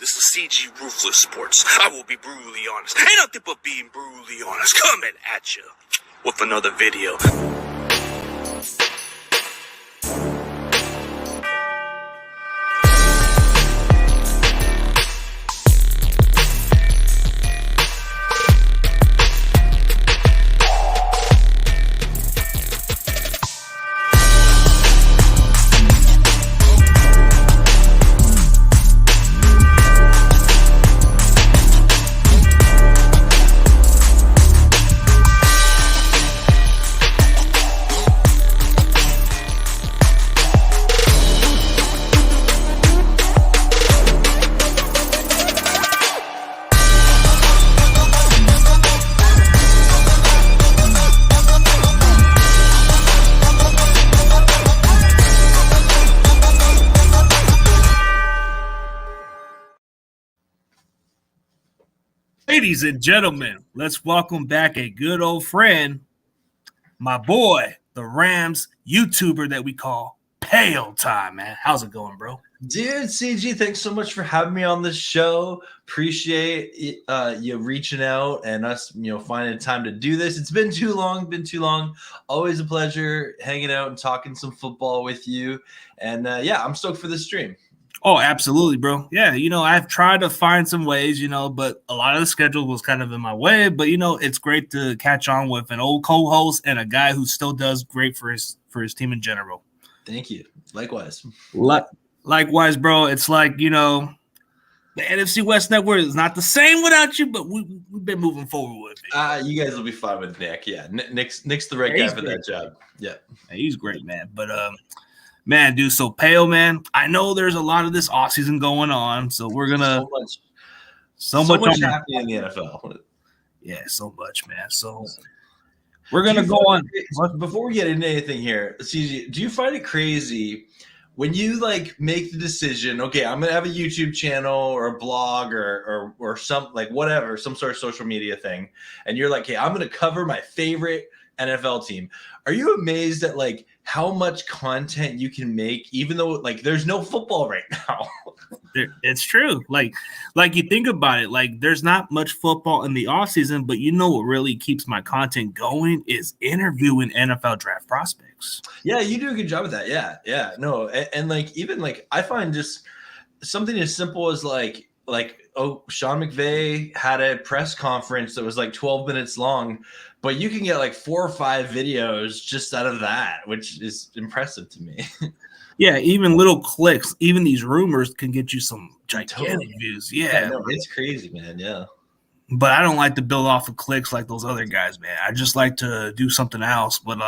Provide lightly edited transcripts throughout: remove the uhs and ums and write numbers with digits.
This is CG Ruthless Sports. I will be brutally honest. Ain't nothing but being brutally honest. Coming at you with another video. Ladies and gentlemen, let's welcome back a good old friend, my boy, the Rams YouTuber that we call Payo Time, man. How's it going, bro? Dude, CG, thanks so much for having me on the show. Appreciate you reaching out and us, finding time to do this. It's been too long. Always a pleasure hanging out and talking some football with you. And I'm stoked for this stream. Oh, absolutely, bro. Yeah, I've tried to find some ways, but a lot of the schedule was kind of in my way. But, it's great to catch on with an old co-host and a guy who still does great for his team in general. Thank you. Likewise. Likewise, bro. It's like, the NFC West network is not the same without you, but we've been moving forward with it. You guys will be fine with Nick. Yeah, Nick's the right guy for that job. Yeah. He's great, man. But, man, dude, so Payo, man, I know there's a lot of this offseason going on, so we're going to – so much happening in the NFL. Yeah, so much, man. So we're going to go on. Before we get into anything here, CG, do you find it crazy when you, make the decision, okay, I'm going to have a YouTube channel or a blog or some, whatever, some sort of social media thing, and you're like, hey, I'm going to cover my favorite NFL team. Are you amazed at how much content you can make, even though there's no football right now? It's true. Like you think about it, there's not much football in the offseason, but what really keeps my content going is interviewing NFL draft prospects. Yeah, you do a good job of that. Yeah. No, and even I find just something as simple as Sean McVay had a press conference that was 12 minutes long, but you can get 4 or 5 videos just out of that, which is impressive to me. Yeah, even little clicks, even these rumors can get you some gigantic views. Yeah, no, it's crazy, man. Yeah. But I don't like to build off of clicks like those other guys, man. I just like to do something else. But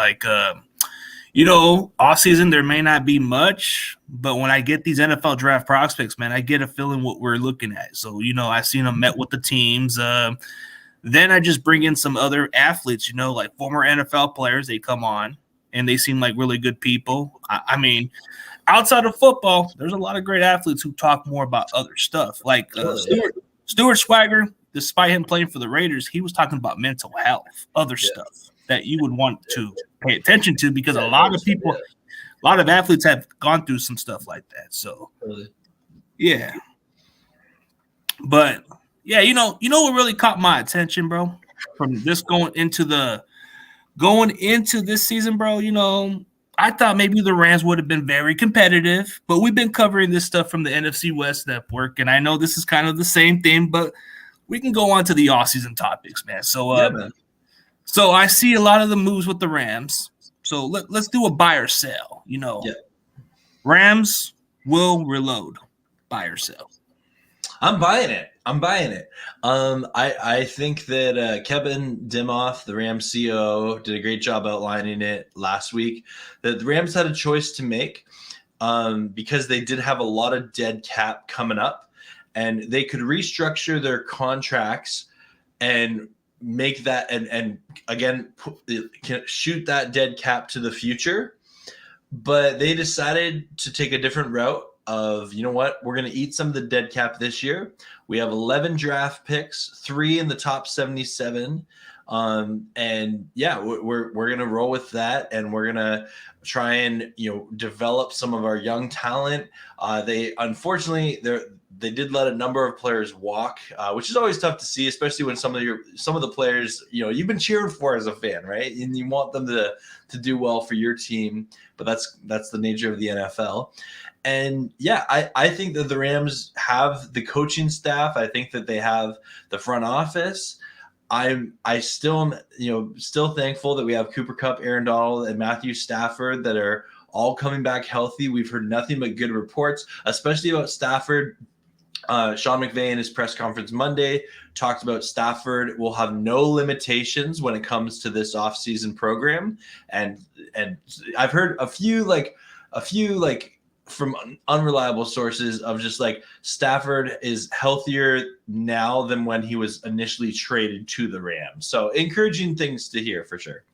off season there may not be much, but when I get these NFL draft prospects, man, I get a feeling what we're looking at. So, I've seen them met with the teams. Then I just bring in some other athletes, former NFL players. They come on and they seem like really good people. I mean, outside of football, there's a lot of great athletes who talk more about other stuff. Stuart Swagger, despite him playing for the Raiders, he was talking about mental health, other stuff that you would want to pay attention to, because a lot of athletes have gone through some stuff like that. So, yeah. But yeah, what really caught my attention, bro, from just going into this season, bro, I thought maybe the Rams would have been very competitive, but we've been covering this stuff from the NFC West network, and I know this is kind of the same thing, but we can go on to the offseason topics, man. So, So I see a lot of the moves with the Rams. So let's do a buy or sell. Rams will buy or sell. I'm buying it. I think that Kevin Dimoff, the Rams COO, did a great job outlining it last week. That the Rams had a choice to make because they did have a lot of dead cap coming up, and they could restructure their contracts and make that and again shoot that dead cap to the future. But they decided to take a different route of, we're going to eat some of the dead cap this year. We have 11 draft picks, 3 in the top 77. And yeah, we're going to roll with that, and we're going to try and, develop some of our young talent. They, unfortunately, they did let a number of players walk, which is always tough to see, especially when some of the players, you've been cheering for as a fan, right? And you want them to do well for your team, but that's the nature of the NFL. And yeah, I think that the Rams have the coaching staff. I think that they have the front office. I still still thankful that we have Cooper Kupp, Aaron Donald, and Matthew Stafford that are all coming back healthy. We've heard nothing but good reports, especially about Stafford. Sean McVay in his press conference Monday talked about Stafford will have no limitations when it comes to this offseason program. And I've heard a few from unreliable sources of just like Stafford is healthier now than when he was initially traded to the Rams. So encouraging things to hear for sure.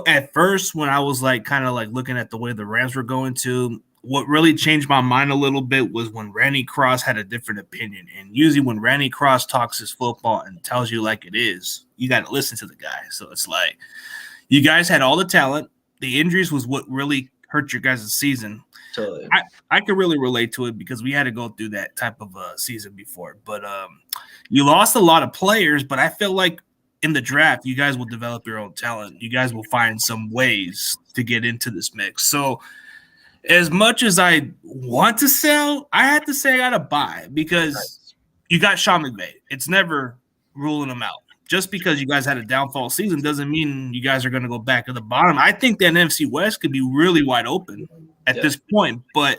At first when I was kind of looking at the way the Rams were going to, what really changed my mind a little bit was when Randy Cross had a different opinion. And usually when Randy Cross talks his football and tells you like it is, you got to listen to the guy. So it's like, you guys had all the talent. The injuries was what really hurt your guys' season. Totally. I could really relate to it because we had to go through that type of season before. But you lost a lot of players, but I feel like in the draft, you guys will develop your own talent. You guys will find some ways to get into this mix. So as much as I want to sell, I had to say I got to buy because you got Sean McVay. It's never ruling him out. Just because you guys had a downfall season doesn't mean you guys are going to go back to the bottom. I think the NFC West could be really wide open at this point. But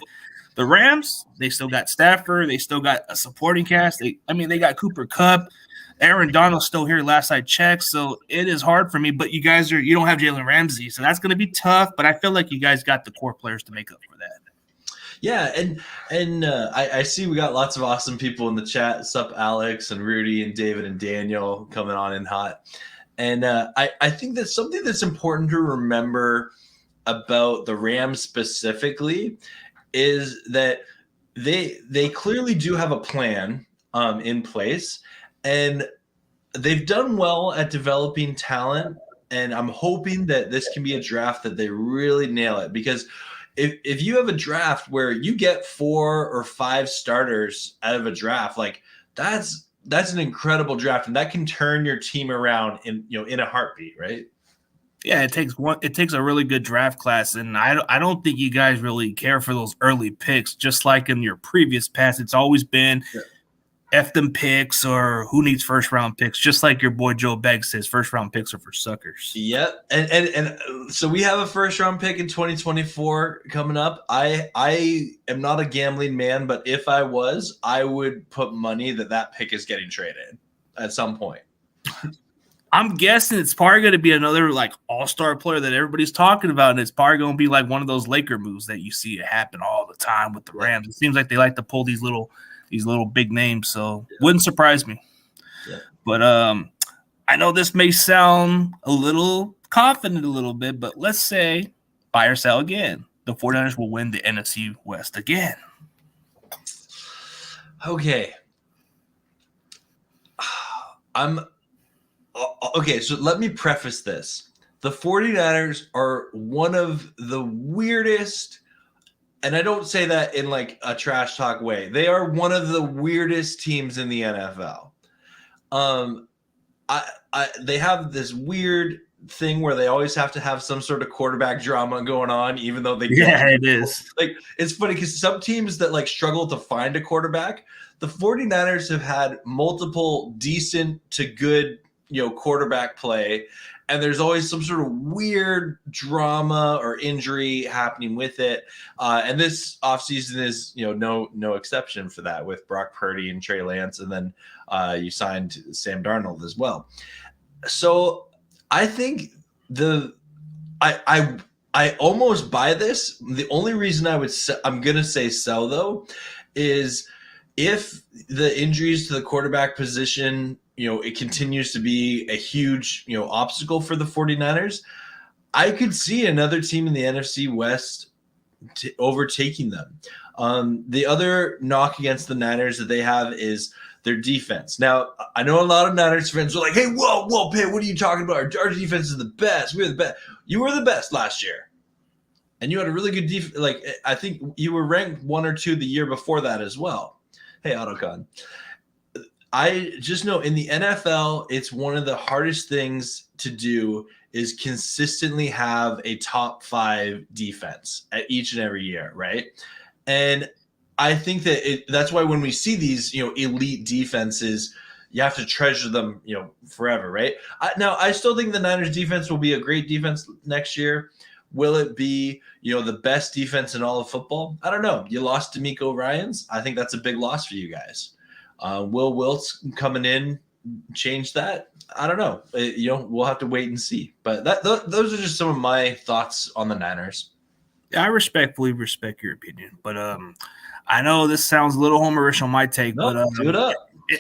the Rams, they still got Stafford. They still got a supporting cast. They got Cooper Kupp. Aaron Donald's still here last I checked. So it is hard for me. But you don't have Jalen Ramsey. So that's going to be tough. But I feel like you guys got the core players to make up for that. Yeah, and I see we got lots of awesome people in the chat. Sup, Alex and Rudy and David and Daniel coming on in hot. And I think that's something that's important to remember about the Rams specifically is that they clearly do have a plan in place, and they've done well at developing talent. And I'm hoping that this can be a draft that they really nail it, because if you have a draft where you get 4 or 5 starters out of a draft, like that's an incredible draft, and that can turn your team around in a heartbeat, right? Yeah, it takes a really good draft class, and I don't think you guys really care for those early picks. Just like in your previous past, it's always been F them picks or who needs first round picks. Just like your boy Joe Begg says, first round picks are for suckers. Yep, and so we have a first round pick in 2024 coming up. I am not a gambling man, but if I was, I would put money that pick is getting traded at some point. I'm guessing it's probably going to be another all-star player that everybody's talking about, and it's probably going to be like one of those Laker moves that you see it happen all the time with the Rams. It seems like they like to pull these little big names, so wouldn't surprise me. Yeah. But I know this may sound a little confident a little bit, but let's say buy or sell again. The 49ers will win the NFC West again. Okay. Okay, so let me preface this. The 49ers are one of the weirdest, and I don't say that in a trash talk way. They are one of the weirdest teams in the NFL. They have this weird thing where they always have to have some sort of quarterback drama going on, even though they don't. Yeah, it is. It's funny because some teams that struggle to find a quarterback, the 49ers have had multiple decent to good quarterback play, and there's always some sort of weird drama or injury happening with it. And this offseason is, no exception for that with Brock Purdy and Trey Lance. And then you signed Sam Darnold as well. So I think I almost buy this. The only reason I'm going to say sell though, is if the injuries to the quarterback position, it continues to be a huge, obstacle for the 49ers, I could see another team in the NFC West overtaking them. The other knock against the Niners that they have is their defense. Now, I know a lot of Niners fans are like, hey, whoa, Pay, what are you talking about? Our defense is the best. We're the best. You were the best last year. And you had a really good defense. I think you were ranked 1 or 2 the year before that as well. Hey, Autocon. I just know in the NFL, it's one of the hardest things to do is consistently have a top 5 defense at each and every year, right? And I think that that's why when we see these, elite defenses, you have to treasure them, forever, right? Now, I still think the Niners defense will be a great defense next year. Will it be, the best defense in all of football? I don't know. You lost D'Amico Ryans. I think that's a big loss for you guys. Will Wiltz coming in change that? I don't know. We'll have to wait and see. But those are just some of my thoughts on the Niners. I respectfully respect your opinion, but I know this sounds a little homerish on my take, but do it up.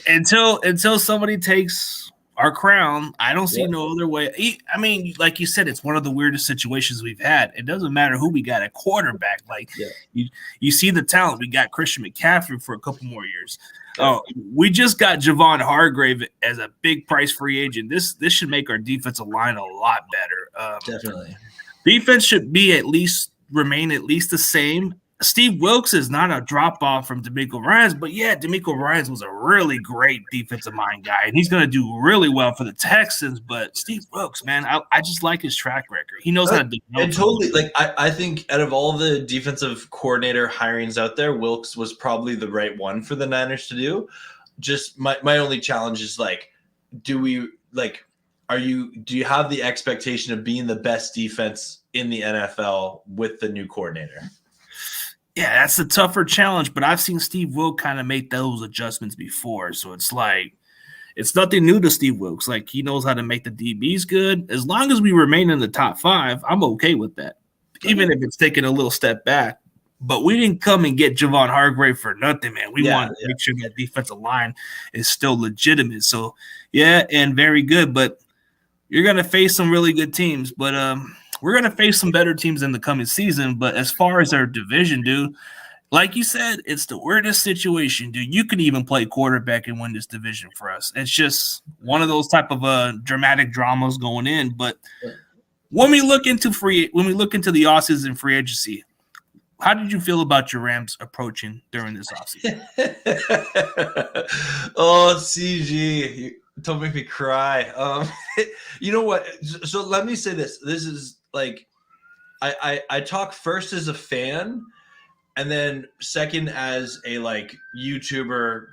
Until somebody takes our crown, I don't see no other way. I mean, like you said, it's one of the weirdest situations we've had. It doesn't matter who we got at quarterback. Like you see the talent. We got Christian McCaffrey for a couple more years. Oh, we just got Javon Hargrave as a big price free agent. This should make our defensive line a lot better. Definitely, defense should remain at least the same. Steve Wilkes is not a drop off from D'Amico Ryans, but D'Amico Ryans was a really great defensive mind guy, and he's going to do really well for the Texans. But Steve Wilkes, man, I just like his track record. He knows how to do it. And totally, I think out of all the defensive coordinator hirings out there, Wilkes was probably the right one for the Niners to do. Just my only challenge is do you have the expectation of being the best defense in the NFL with the new coordinator? Yeah, that's a tougher challenge, but I've seen Steve Wilkes kind of make those adjustments before. So it's nothing new to Steve Wilkes. He knows how to make the DBs good. As long as we remain in the top 5, I'm okay with that, even if it's taking a little step back. But we didn't come and get Javon Hargrave for nothing, man. We want to make sure that defensive line is still legitimate. So, and very good. But you're going to face some really good teams. But we're going to face some better teams in the coming season. But as far as our division, dude, like you said, it's the weirdest situation, dude. You could even play quarterback and win this division for us. It's just one of those type of dramatic dramas going in. But when we look into the offseason free agency, how did you feel about your Rams approaching during this offseason? Oh, CG, don't make me cry. You know what? So let me say this. This is I talk first as a fan, and then second as a YouTuber.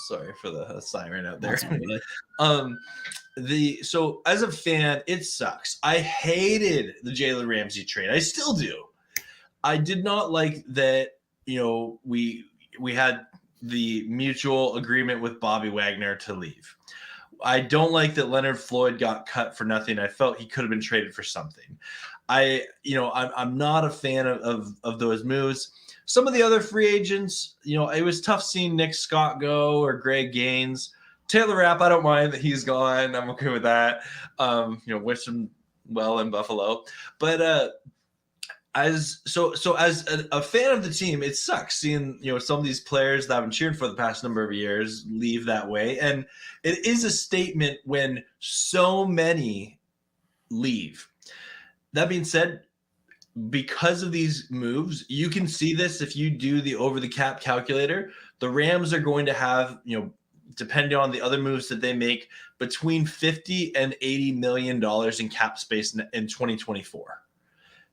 Sorry for the siren out there. So as a fan, it sucks. I hated the Jalen Ramsey trade. I still do. I did not like that. We had the mutual agreement with Bobby Wagner to leave. I don't like that Leonard Floyd got cut for nothing. I felt he could have been traded for something. I'm not a fan of those moves. Some of the other free agents, it was tough seeing Nick Scott go or Greg Gaines. Taylor Rapp, I don't mind that he's gone. I'm okay with that. Wish him well in Buffalo. But as a fan of the team, it sucks seeing some of these players that I've been cheering for the past number of years leave that way, and it is a statement when so many leave. That being said, because of these moves, you can see this if you do the over the cap calculator. The Rams are going to have, depending on the other moves that they make, between $50 and $80 million in cap space in 2024.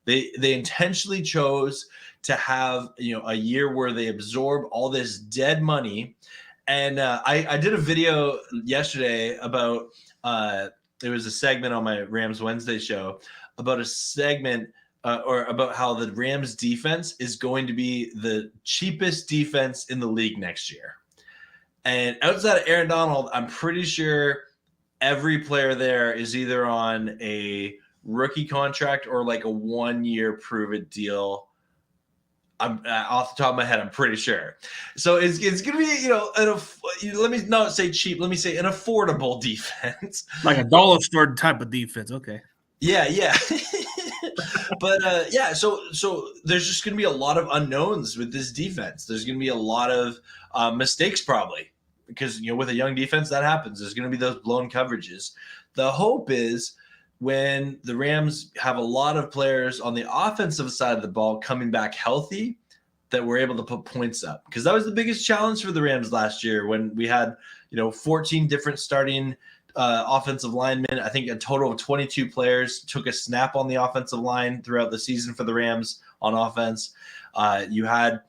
They intentionally chose to have a year where they absorb all this dead money. And I did a video yesterday about there was a segment on my Rams Wednesday show about a segment or about how the Rams defense is going to be the cheapest defense in the league next year. And outside of Aaron Donald, I'm pretty sure every player there is either on a rookie contract or a 1-year prove-it deal. I'm off the top of my head, I'm pretty sure. So it's going to be, let me not say cheap. Let me say an affordable defense. Like a dollar store type of defense. Okay. Yeah. But so there's just going to be a lot of unknowns with this defense. There's going to be a lot of mistakes probably because, with a young defense that happens. There's going to be those blown coverages. The hope is when the Rams have a lot of players on the offensive side of the ball coming back healthy, that were able to put points up, because that was the biggest challenge for the Rams last year when we had 14 different starting offensive linemen. I think a total of 22 players took a snap on the offensive line throughout the season for the Rams on offense. You had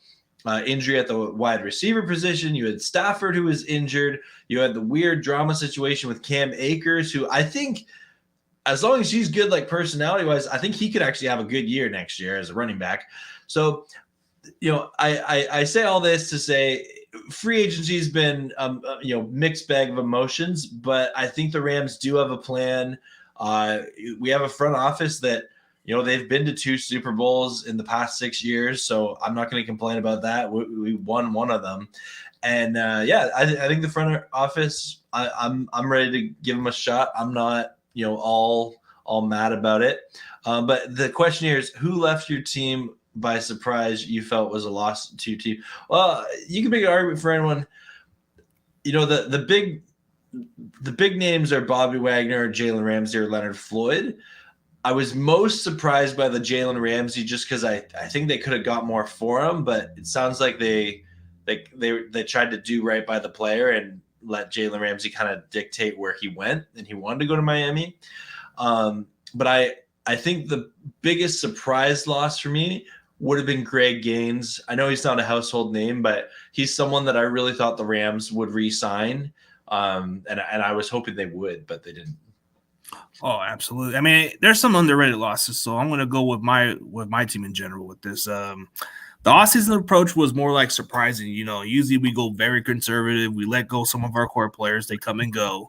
injury at the wide receiver position. You had Stafford, who was injured. You had the weird drama situation with Cam Akers, who I think, as long as he's good, like personality-wise, I think he could actually have a good year next year as a running back. So, I say all this to say free agency has been, mixed bag of emotions, but I think the Rams do have a plan. We have a front office that, they've been to 2 Super Bowls in the past 6 years, so I'm not going to complain about that. We won one of them. And, I think the front office, I'm ready to give them a shot. I'm not, all mad about it. But the question here is, who left your team by surprise you felt was a loss to your team? Well, you can make an argument for anyone. The big names are Bobby Wagner, Jalen Ramsey, or Leonard Floyd. I was most surprised by the Jalen Ramsey just because I think they could have got more for him, but it sounds like they tried to do right by the player and let Jalen Ramsey kind of dictate where he went, and he wanted to go to Miami. But I think the biggest surprise loss for me would have been Greg Gaines. I know he's not a household name, but he's someone that I really thought the Rams would re-sign. And I was hoping they would, but they didn't. Oh, absolutely. I mean, there's some underrated losses, so I'm going to go with my team in general with this. The offseason approach was more like surprising. Usually we go very conservative. We let go some of our core players. They come and go.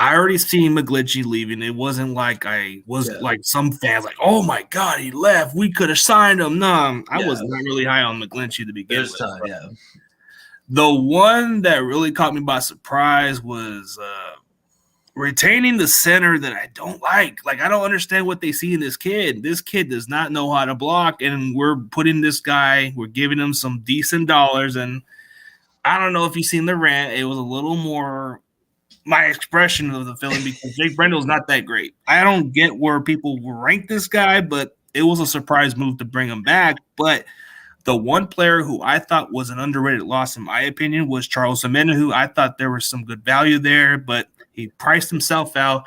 I already seen McGlinchey leaving. It wasn't like I was like some fans like, oh my God, he left. We could have signed him. No, I was not really high on McGlinchey to begin with. The one that really caught me by surprise was retaining the center that I don't like. Like, I don't understand what they see in this kid. This kid does not know how to block, and we're putting this guy, we're giving him some decent dollars. And I don't know if you've seen the rant. It was a little more my expression of the feeling because Jake Brendel's not that great. I don't get where people rank this guy, but it was a surprise move to bring him back. But the one player who I thought was an underrated loss, in my opinion, was Charles Omenihu. I thought there was some good value there, but he priced himself out.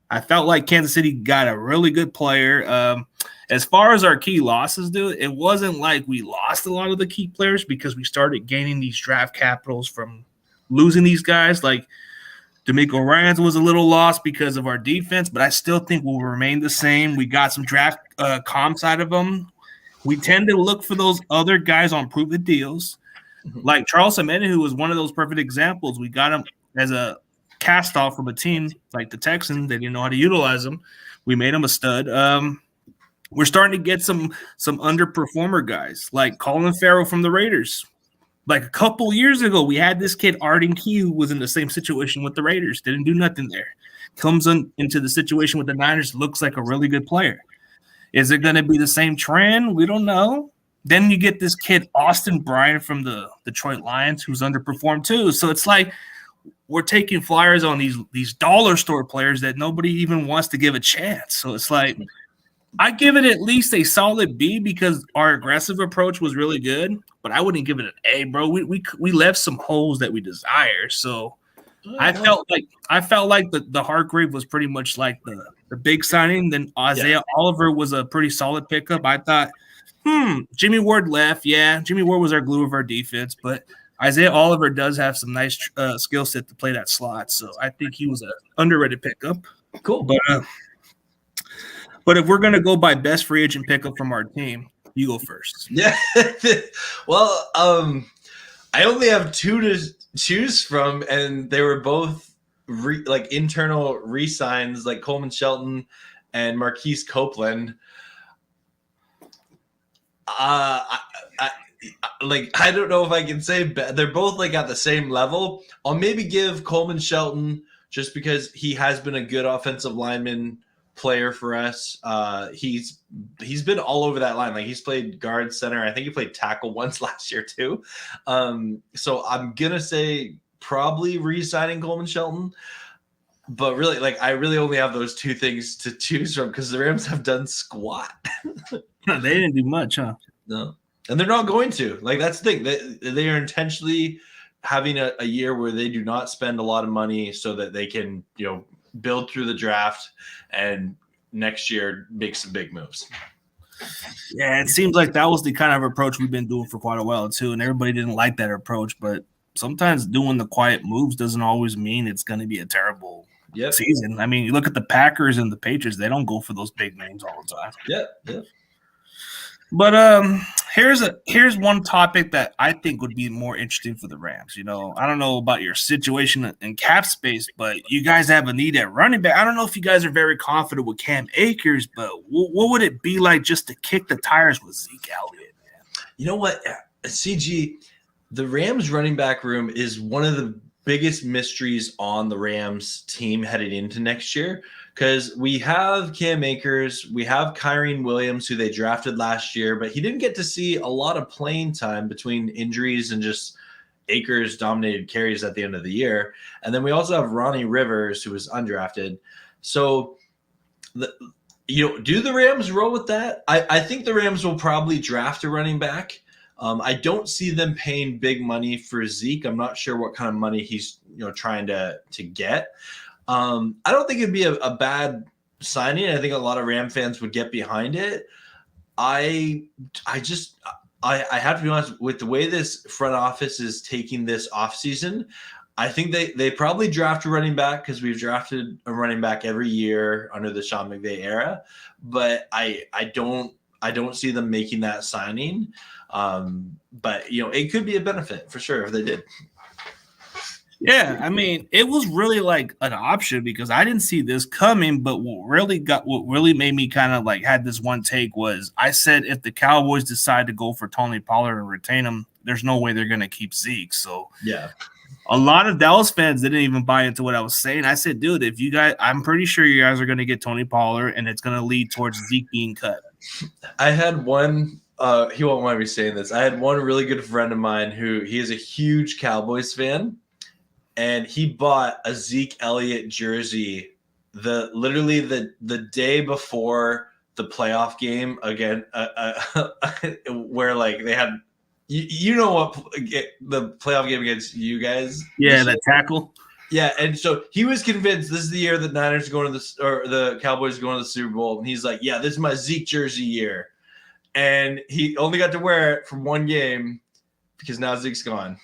I felt like Kansas City got a really good player. As far as our key losses do, it wasn't like we lost a lot of the key players because we started gaining these draft capitals from losing these guys. Like D'Amico Ryans was a little lost because of our defense, but I still think we'll remain the same. We got some draft comps out of them. We tend to look for those other guys on proven deals. Like Charles Omenihu was one of those perfect examples. We got him as a cast off from a team like the Texans. They didn't know how to utilize him. We made him a stud. We're starting to get some underperformer guys like Colin Farrell from the Raiders. Like a couple years ago, we had this kid, Arden Key, who was in the same situation with the Raiders. Didn't do nothing there. Comes into the situation with the Niners, looks like a really good player. Is it going to be the same trend? We don't know. Then you get this kid, Austin Bryant from the Detroit Lions, who's underperformed too. So it's like we're taking flyers on these dollar store players that nobody even wants to give a chance. So it's like I give it at least a solid B because our aggressive approach was really good, but I wouldn't give it an A, bro. We left some holes that we desire. So I felt like the Hargrave was pretty much like the big signing. Then Isaiah Oliver was a pretty solid pickup. I thought, Jimmy Ward left. Yeah, Jimmy Ward was our glue of our defense, but Isaiah Oliver does have some nice skill set to play that slot. So I think he was an underrated pickup. Cool. But if we're going to go by best free agent pickup from our team, you go first. Yeah. Well, I only have 2 to choose from, and they were both internal re-signs, like Coleman Shelton and Marquise Copeland. I don't know if I can say they're both like at the same level. I'll maybe give Coleman Shelton just because he has been a good offensive lineman player for us. He's been all over that line. Like he's played guard, center. I think he played tackle once last year too. So I'm gonna say probably re-signing Coleman Shelton. But really, I really only have those 2 things to choose from because the Rams have done squat. They didn't do much, huh? No. And they're not going to. Like, that's the thing. They are intentionally having a year where they do not spend a lot of money so that they can, build through the draft and next year make some big moves. Yeah, it seems like that was the kind of approach we've been doing for quite a while too, and everybody didn't like that approach. But sometimes doing the quiet moves doesn't always mean it's going to be a terrible season. I mean, you look at the Packers and the Patriots; they don't go for those big names all the time. Yeah. But here's one topic that I think would be more interesting for the Rams. I don't know about your situation in cap space, but you guys have a need at running back. I don't know if you guys are very confident with Cam Akers, but what would it be like just to kick the tires with Zeke Elliott, man? You know what, CG, the Rams running back room is one of the biggest mysteries on the Rams team headed into next year. Because we have Cam Akers, we have Kyren Williams, who they drafted last year, but he didn't get to see a lot of playing time between injuries and just Akers dominated carries at the end of the year. And then we also have Ronnie Rivers, who was undrafted. So, do the Rams roll with that? I think the Rams will probably draft a running back. I don't see them paying big money for Zeke. I'm not sure what kind of money he's trying to get. I don't think it'd be a bad signing. I think a lot of Ram fans would get behind it. I have to be honest with the way this front office is taking this offseason. I think they probably draft a running back because we've drafted a running back every year under the Sean McVay era. But I don't see them making that signing. But it could be a benefit for sure if they did. Yeah, I mean, it was really like an option because I didn't see this coming. But what really made me kind of like had this one take was I said if the Cowboys decide to go for Tony Pollard and retain him, there's no way they're going to keep Zeke. So yeah, a lot of Dallas fans didn't even buy into what I was saying. I said, dude, if you guys, I'm pretty sure you guys are going to get Tony Pollard, and it's going to lead towards Zeke being cut. I had one. He won't mind me saying this. I had one really good friend of mine he is a huge Cowboys fan. And he bought a Zeke Elliott jersey literally the day before the playoff game again, where like they had, what the playoff game against you guys? Yeah, that tackle. Yeah, and so he was convinced this is the year the Niners are going to the Cowboys are going to the Super Bowl, and he's like, yeah, this is my Zeke jersey year, and he only got to wear it for one game because now Zeke's gone.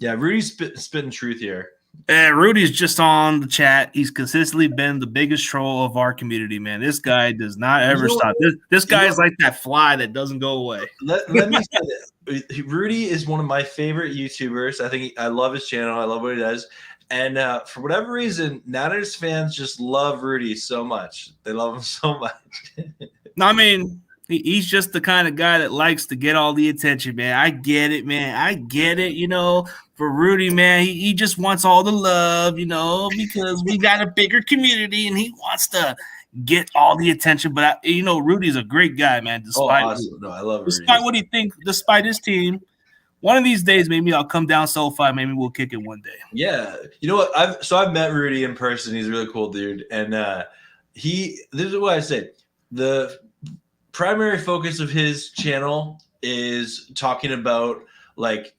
Yeah, Rudy's spitting truth here. Rudy's just on the chat. He's consistently been the biggest troll of our community, man. This guy does not ever stop. This guy is like that fly that doesn't go away. Let me say this. Rudy is one of my favorite YouTubers. I love his channel. I love what he does. And for whatever reason, Niners fans just love Rudy so much. They love him so much. I mean, he's just the kind of guy that likes to get all the attention, man. I get it, man. I get it, For Rudy, man, he just wants all the love, because we got a bigger community and he wants to get all the attention. But, Rudy's a great guy, man. Despite awesome. No, I love Rudy. Despite what he thinks, despite his team, one of these days, maybe I'll come down SoFi. Maybe we'll kick it one day. Yeah. You know what? I've met Rudy in person. He's a really cool dude. And this is what I say. The primary focus of his channel is talking about like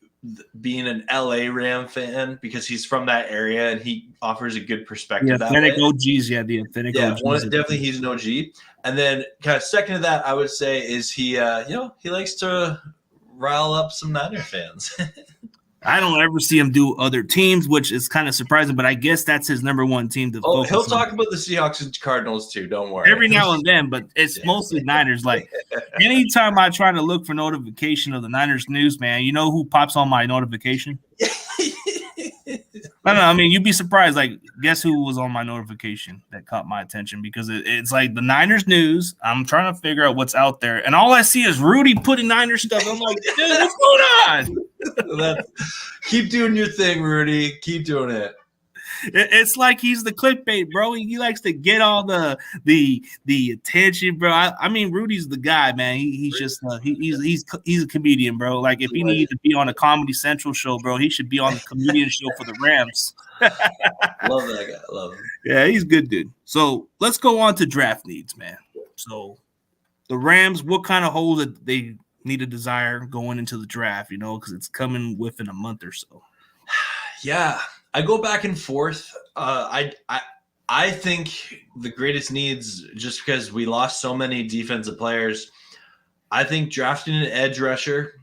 being an LA Ram fan because he's from that area and he offers a good perspective. The authentic OGs, the authentic OGs. Definitely he's an OG. And then kind of second to that, I would say is he likes to rile up some Niner fans. I don't ever see him do other teams, which is kind of surprising, but I guess that's his number one team to focus he'll on. talk about the Seahawks and Cardinals too, don't worry. Every now and then, but it's mostly Niners. Like anytime I try to look for notification of the Niners news, man, you know who pops on my notification? I don't know. I mean, you'd be surprised. Like, guess who was on my notification that caught my attention? Because it's like the Niners news. I'm trying to figure out what's out there, and all I see is Rudy putting Niners stuff. I'm like, dude, what's going on? Keep doing your thing, Rudy. Keep doing it. It's like he's the clickbait, bro. He likes to get all the attention, bro. I mean, Rudy's the guy, man. He's just he's a comedian, bro. Like if he needed to be on a Comedy Central show, bro, he should be on the comedian show for the Rams. Love that guy. Love him. Yeah, he's a good dude. So let's go on to draft needs, man. So the Rams, what kind of holes that they need a desire going into the draft, because it's coming within a month or so? Yeah, I go back and forth. I think the greatest needs, just because we lost so many defensive players, I think drafting an edge rusher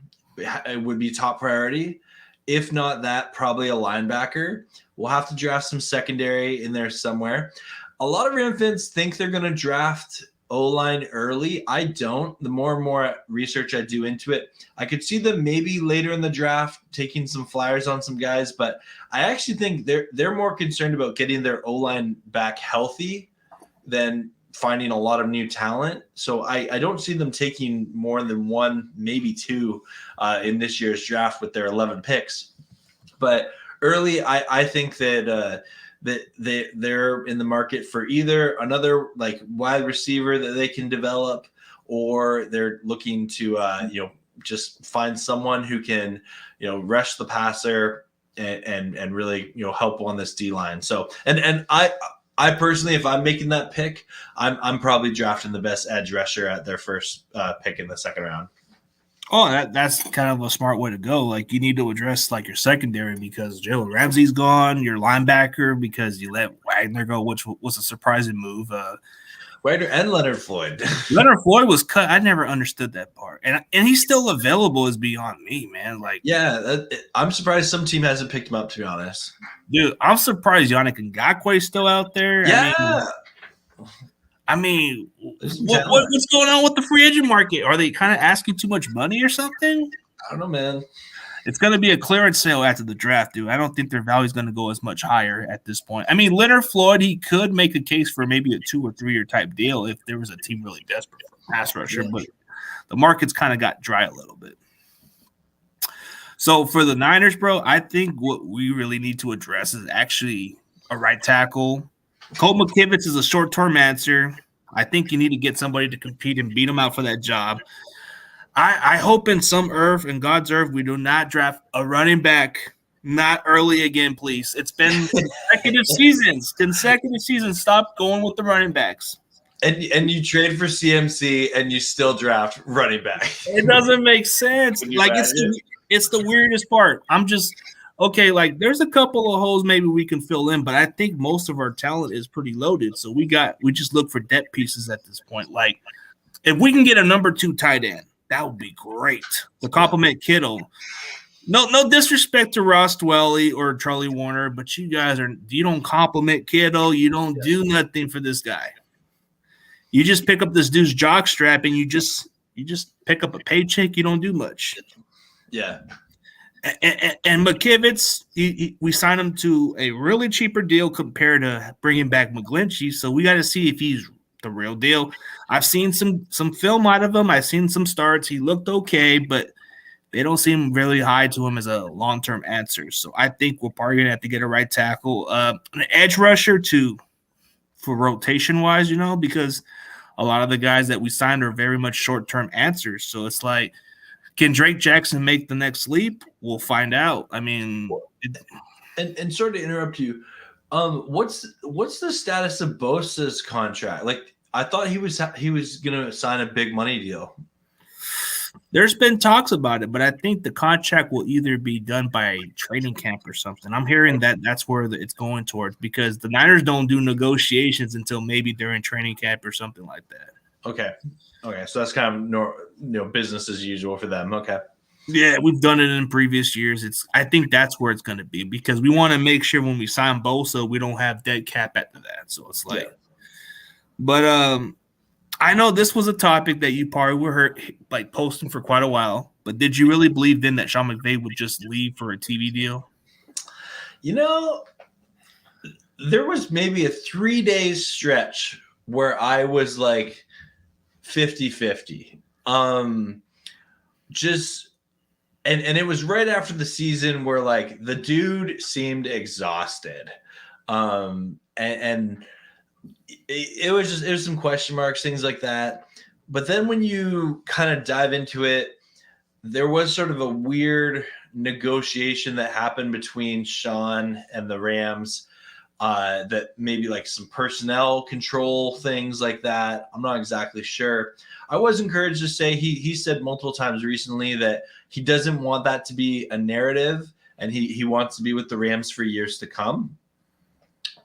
would be top priority. If not that, probably a linebacker. We'll have to draft some secondary in there somewhere. A lot of Ram fans think they're going to draft O-line early. I don't. The more and more research I do into it, I could see them maybe later in the draft taking some flyers on some guys, but I actually think they're more concerned about getting their O-line back healthy than finding a lot of new talent. So I don't see them taking more than one, maybe two in this year's draft with their 11 picks. But early, I think that they're in the market for either another like wide receiver that they can develop, or they're looking to just find someone who can rush the passer and really help on this D line. So and I personally, if I'm making that pick, I'm probably drafting the best edge rusher at their first pick in the second round. Oh, that's kind of a smart way to go. Like, you need to address like your secondary because Jalen Ramsey's gone, your linebacker because you let Wagner go, which was a surprising move. Wagner and Leonard Floyd. Leonard Floyd was cut. I never understood that part, and he's still available is beyond me, man. Like, yeah, I'm surprised some team hasn't picked him up. To be honest, dude, I'm surprised Yannick Ngakwe's still out there. Yeah. I mean, what's going on with the free agent market? Are they kind of asking too much money or something? I don't know, man. It's going to be a clearance sale after the draft, dude. I don't think their value is going to go as much higher at this point. I mean, Leonard Floyd, he could make a case for maybe a 2 or 3 year type deal if there was a team really desperate for a pass rusher, but the market's kind of got dry a little bit. So for the Niners, bro, I think what we really need to address is actually a right tackle. Colt McKivitz is a short-term answer. I think you need to get somebody to compete and beat him out for that job. I hope in some earth, in God's earth, we do not draft a running back not early again, please. It's been consecutive seasons. Stop going with the running backs. And you trade for CMC and you still draft running back. It doesn't make sense. Like, it's the weirdest part. I'm just okay. Like, there's a couple of holes maybe we can fill in, but I think most of our talent is pretty loaded. So we just look for depth pieces at this point. Like, if we can get a number 2 tight end, that would be great to complement Kittle. No disrespect to Ross Dwelly or Charlie Warner, but you don't compliment Kittle. You don't do nothing for this guy. You just pick up this dude's jock strap and you just pick up a paycheck. You don't do much. Yeah. And McKivitz, we signed him to a really cheaper deal compared to bringing back McGlinchey. So we got to see if he's the real deal. I've seen some film out of him. I've seen some starts. He looked okay, but they don't seem really high to him as a long-term answer. So I think we're probably going to have to get a right tackle. An edge rusher too, for rotation-wise, because a lot of the guys that we signed are very much short-term answers. So it's like, can Drake Jackson make the next leap? We'll find out. I mean, and sorry to interrupt you. What's the status of Bosa's contract? Like, I thought he was going to sign a big money deal. There's been talks about it, but I think the contract will either be done by training camp or something. I'm hearing that that's where it's going towards, because the Niners don't do negotiations until maybe during training camp or something like that. Okay, so that's kind of business as usual for them. Okay. Yeah, we've done it in previous years. I think that's where it's going to be, because we want to make sure when we sign Bosa, we don't have dead cap after that. So it's like, but I know this was a topic that you probably were posting for quite a while. But did you really believe then that Sean McVay would just leave for a TV deal? There was maybe a 3-day stretch where I was like 50-50. And it was right after the season where like the dude seemed exhausted. And it was some question marks, things like that. But then when you kind of dive into it, there was sort of a weird negotiation that happened between Sean and the Rams. that maybe like some personnel control things like that. I'm not exactly sure. I was encouraged to say he said multiple times recently that he doesn't want that to be a narrative, and he wants to be with the Rams for years to come.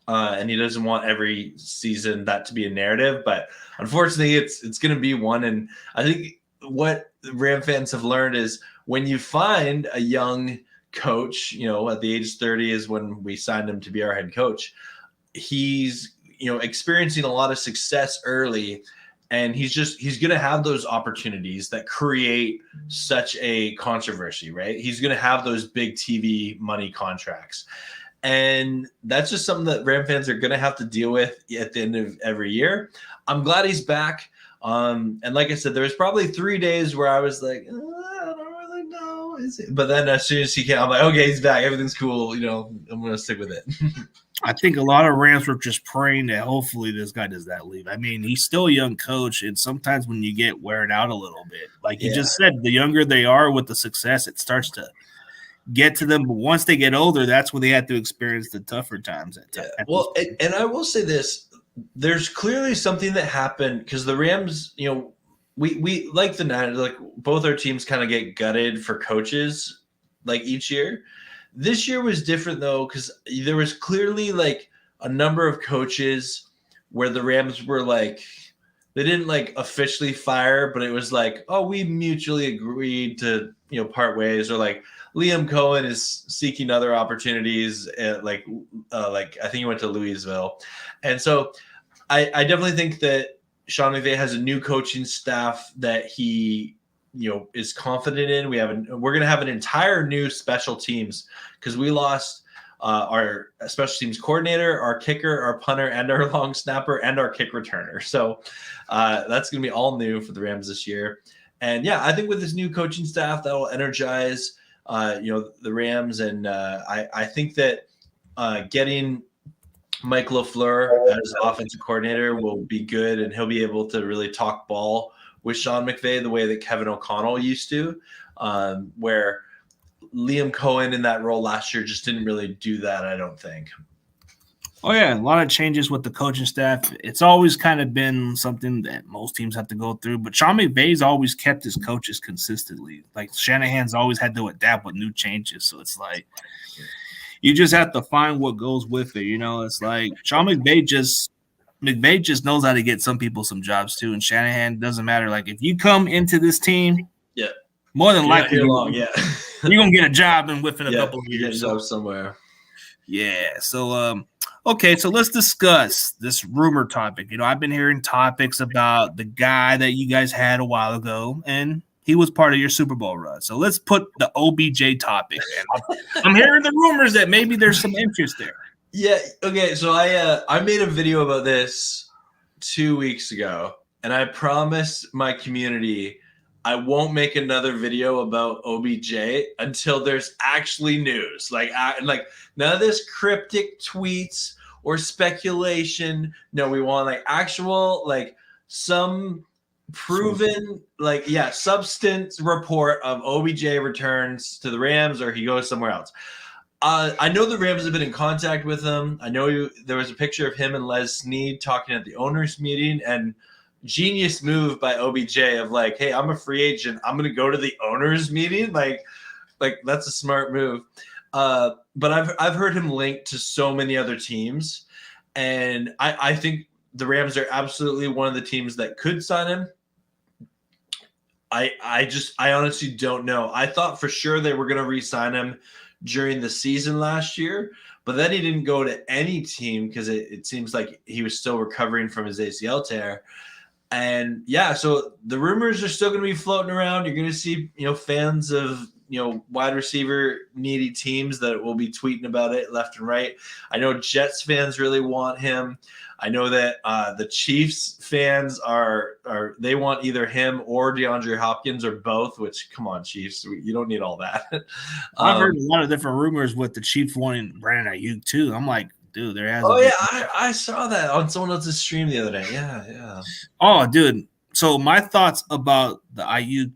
And he doesn't want every season that to be a narrative, but unfortunately it's going to be one. And I think what Ram fans have learned is when you find a young coach, at the age of 30 is when we signed him to be our head coach. He's, experiencing a lot of success early, and he's going to have those opportunities that create such a controversy, right? He's going to have those big TV money contracts. And that's just something that Ram fans are going to have to deal with at the end of every year. I'm glad he's back. And like I said, there was probably 3 days where I was like, I don't really know. But then as soon as he came, I'm like, okay, he's back. Everything's cool. I'm going to stick with it. I think a lot of Rams were just praying that hopefully this guy does not leave. I mean, he's still a young coach, and sometimes when you get weared out a little bit, like you just said, the younger they are with the success, it starts to get to them. But once they get older, that's when they have to experience the tougher times. And I will say this. There's clearly something that happened because the Rams, we like the Niners, like both our teams kind of get gutted for coaches like each year. This year was different though, because there was clearly like a number of coaches where the Rams were like, they didn't like officially fire, but it was like, oh, we mutually agreed to, part ways, or like Liam Cohen is seeking other opportunities like I think he went to Louisville. And so I definitely think that Sean McVay has a new coaching staff that he is confident in. We're going to have an entire new special teams because we lost our special teams coordinator, our kicker, our punter, and our long snapper, and our kick returner. So that's going to be all new for the Rams this year. And yeah, I think with this new coaching staff, that will energize the Rams. And I think that getting Mike LaFleur as offensive coordinator will be good, and he'll be able to really talk ball with Sean McVay the way that Kevin O'Connell used to, where Liam Cohen in that role last year just didn't really do that, I don't think. Oh, yeah, a lot of changes with the coaching staff. It's always kind of been something that most teams have to go through, but Sean McVay's always kept his coaches consistently. Like Shanahan's always had to adapt with new changes, so it's like you just have to find what goes with it. It's like Sean McVay just knows how to get some people some jobs too, and Shanahan doesn't matter. Like if you come into this team, more than likely you're gonna get a job within a couple of years. Get a job somewhere. Yeah. So okay, so let's discuss this rumor topic. I've been hearing topics about the guy that you guys had a while ago, and he was part of your Super Bowl run. So let's put the OBJ topic in. I'm hearing the rumors that maybe there's some interest there. Yeah. Okay. So I made a video about this 2 weeks ago, and I promised my community I won't make another video about OBJ until there's actually news. Like none of this cryptic tweets or speculation. No, we want like actual, like some proven, substance report of OBJ returns to the Rams or he goes somewhere else. I know the Rams have been in contact with him. I know there was a picture of him and Les Snead talking at the owners meeting, and genius move by OBJ of like, hey, I'm a free agent. I'm going to go to the owners meeting. Like that's a smart move. But I've heard him linked to so many other teams, and I think the Rams are absolutely one of the teams that could sign him. I honestly don't know. I thought for sure they were going to re-sign him during the season last year, but then he didn't go to any team because it seems like he was still recovering from his ACL tear. And yeah, so the rumors are still going to be floating around. You're going to see, fans of, wide receiver needy teams that will be tweeting about it left and right. I know Jets fans really want him. I know that the Chiefs fans they want either him or DeAndre Hopkins or both, which, come on, Chiefs, you don't need all that. I've heard a lot of different rumors with the Chiefs wanting Brandon Ayuk too. I'm like, dude, there has. Oh yeah, I saw that on someone else's stream the other day. Yeah. Oh, dude. So my thoughts about the Ayuk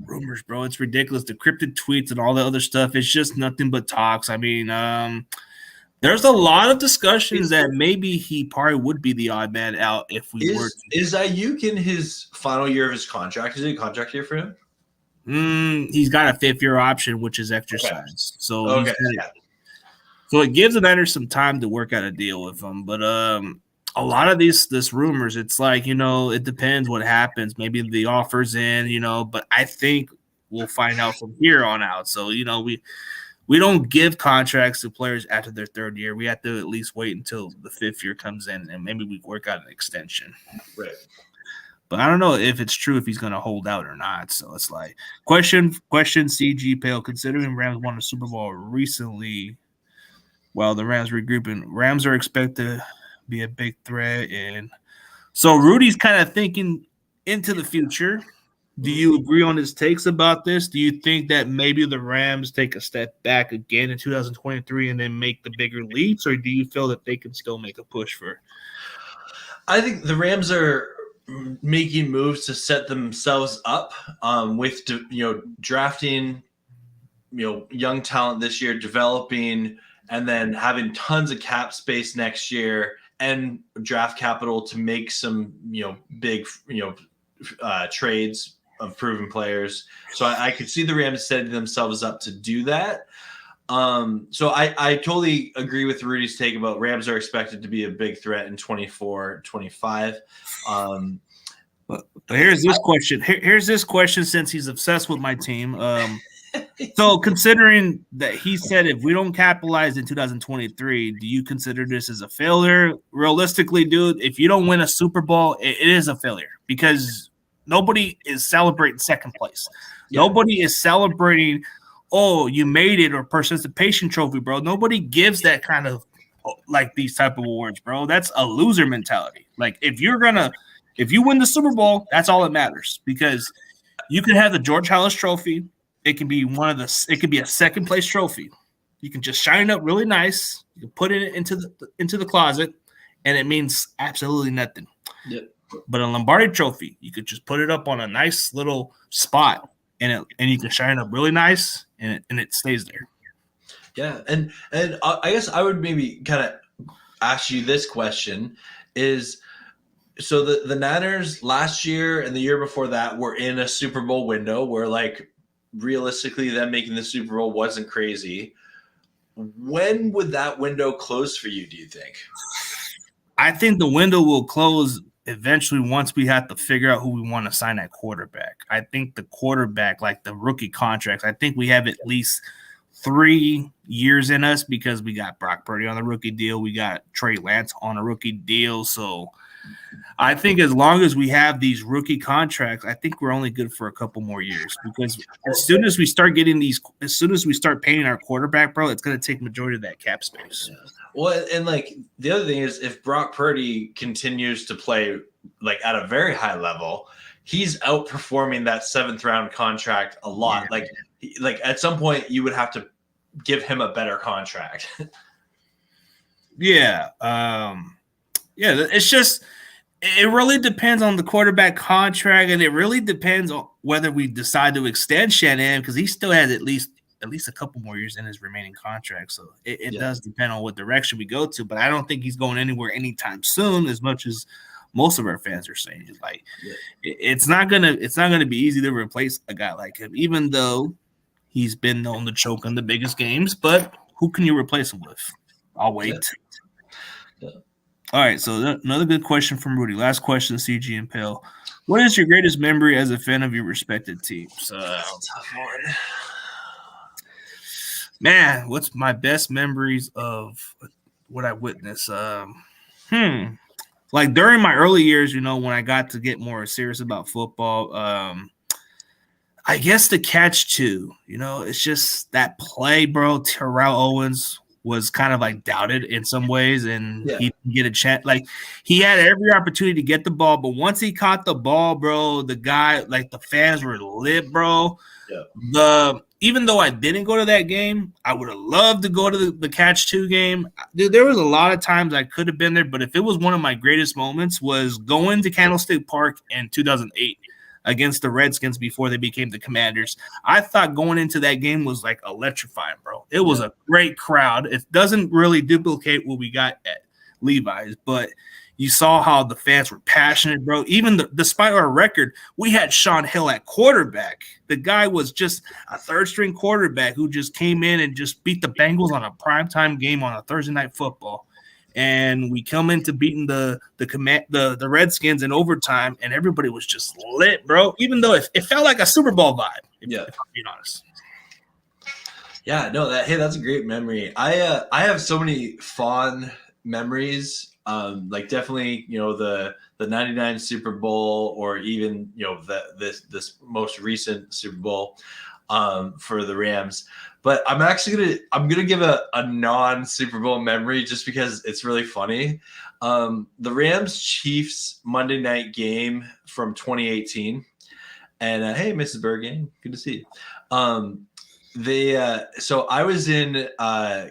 rumors, bro, it's ridiculous. The cryptic tweets and all the other stuff, it's just nothing but talks. I mean, There's a lot of discussions that maybe he probably would be the odd man out if we were. Is Ayuk in his final year of his contract? Is it a contract year for him? He's got a 5th-year option, which is exercised. So Okay. so it gives the Niners some time to work out a deal with him. But a lot of this rumors, it's like, it depends what happens. Maybe the offer's in, but I think we'll find out from here on out. So, we don't give contracts to players after their 3rd year. We have to at least wait until the 5th year comes in, and maybe we work out an extension. Right. But I don't know if it's true if he's going to hold out or not. So it's like question CG Payo. Considering Rams won a Super Bowl recently, while the Rams regrouping, Rams are expected to be a big threat. And so Rudy's kind of thinking into the future. Do you agree on his takes about this? Do you think that maybe the Rams take a step back again in 2023 and then make the bigger leaps, or do you feel that they can still make a push for? I think the Rams are making moves to set themselves up with drafting young talent this year, developing, and then having tons of cap space next year and draft capital to make some big trades of proven players. So I could see the Rams setting themselves up to do that. So I totally agree with Rudy's take about Rams are expected to be a big threat in 24, 25. But here's this question. Here's this question, since he's obsessed with my team. So considering that he said if we don't capitalize in 2023, do you consider this as a failure? Realistically, dude, if you don't win a Super Bowl, it is a failure because nobody is celebrating second place. Yeah. Nobody is celebrating, oh, you made it, or participation trophy, bro. Nobody gives that kind of like these type of awards, bro. That's a loser mentality. Like if you win the Super Bowl, that's all that matters, because you can have the George Halas Trophy. It can be it could be a second place trophy. You can just shine it up really nice. You can put it into the closet, and it means absolutely nothing. Yep. But a Lombardi Trophy, you could just put it up on a nice little spot, and you can shine it up really nice, and it stays there. Yeah, and I guess I would maybe kind of ask you this question: is so the Niners last year and the year before that were in a Super Bowl window where, like, realistically them making the Super Bowl wasn't crazy. When would that window close for you, do you think? I think the window will close eventually once we have to figure out who we want to sign at quarterback. I think the quarterback, like the rookie contracts, I think we have at least 3 years in us because we got Brock Purdy on the rookie deal. We got Trey Lance on a rookie deal. So I think as long as we have these rookie contracts, I think we're only good for a couple more years, because as soon as we start paying our quarterback, bro, it's going to take majority of that cap space. Yeah. Well, and like the other thing is, if Brock Purdy continues to play like at a very high level, he's outperforming that 7th round contract a lot. Yeah. Like at some point you would have to give him a better contract. Yeah. It's just, it really depends on the quarterback contract, and it really depends on whether we decide to extend Shanahan, because he still has at least a couple more years in his remaining contract. So it does depend on what direction we go to, but I don't think he's going anywhere anytime soon, as much as most of our fans are saying. Like, it's not gonna be easy to replace a guy like him, even though he's been known to choke on the biggest games. But who can you replace him with? I'll wait. Yeah. All right, so another good question from Rudy. Last question, CG and Payo. What is your greatest memory as a fan of your respected teams? Tough one. Man, what's my best memories of what I witnessed? Like during my early years, when I got to get more serious about football, I guess the catch two, it's just that play, bro. Terrell Owens was kind of like doubted in some ways, and he didn't get a chance. Like, he had every opportunity to get the ball, but once he caught the ball, bro, the guy, like, the fans were lit, bro. Yeah. Even though I didn't go to that game, I would have loved to go to the catch two game. Dude, there was a lot of times I could have been there, but if it was one of my greatest moments was going to Candlestick Park in 2008. against the Redskins before they became the Commanders. I thought going into that game was like electrifying, bro. It was a great crowd. It doesn't really duplicate what we got at Levi's, but you saw how the fans were passionate, bro. Even despite our record, we had Sean Hill at quarterback. The guy was just a third-string quarterback who just came in and just beat the Bengals on a primetime game on a Thursday night football. And we come into beating the Redskins in overtime, and everybody was just lit, bro. Even though it felt like a Super Bowl vibe, if I'm being honest. Yeah, no, that's a great memory. I have so many fond memories. Like definitely, the 99 Super Bowl, or even, this most recent Super Bowl for the Rams. But I'm gonna give a non Super Bowl memory just because it's really funny. The Rams Chiefs Monday night game from 2018. And hey, Mrs. Bergen, good to see you. So I was in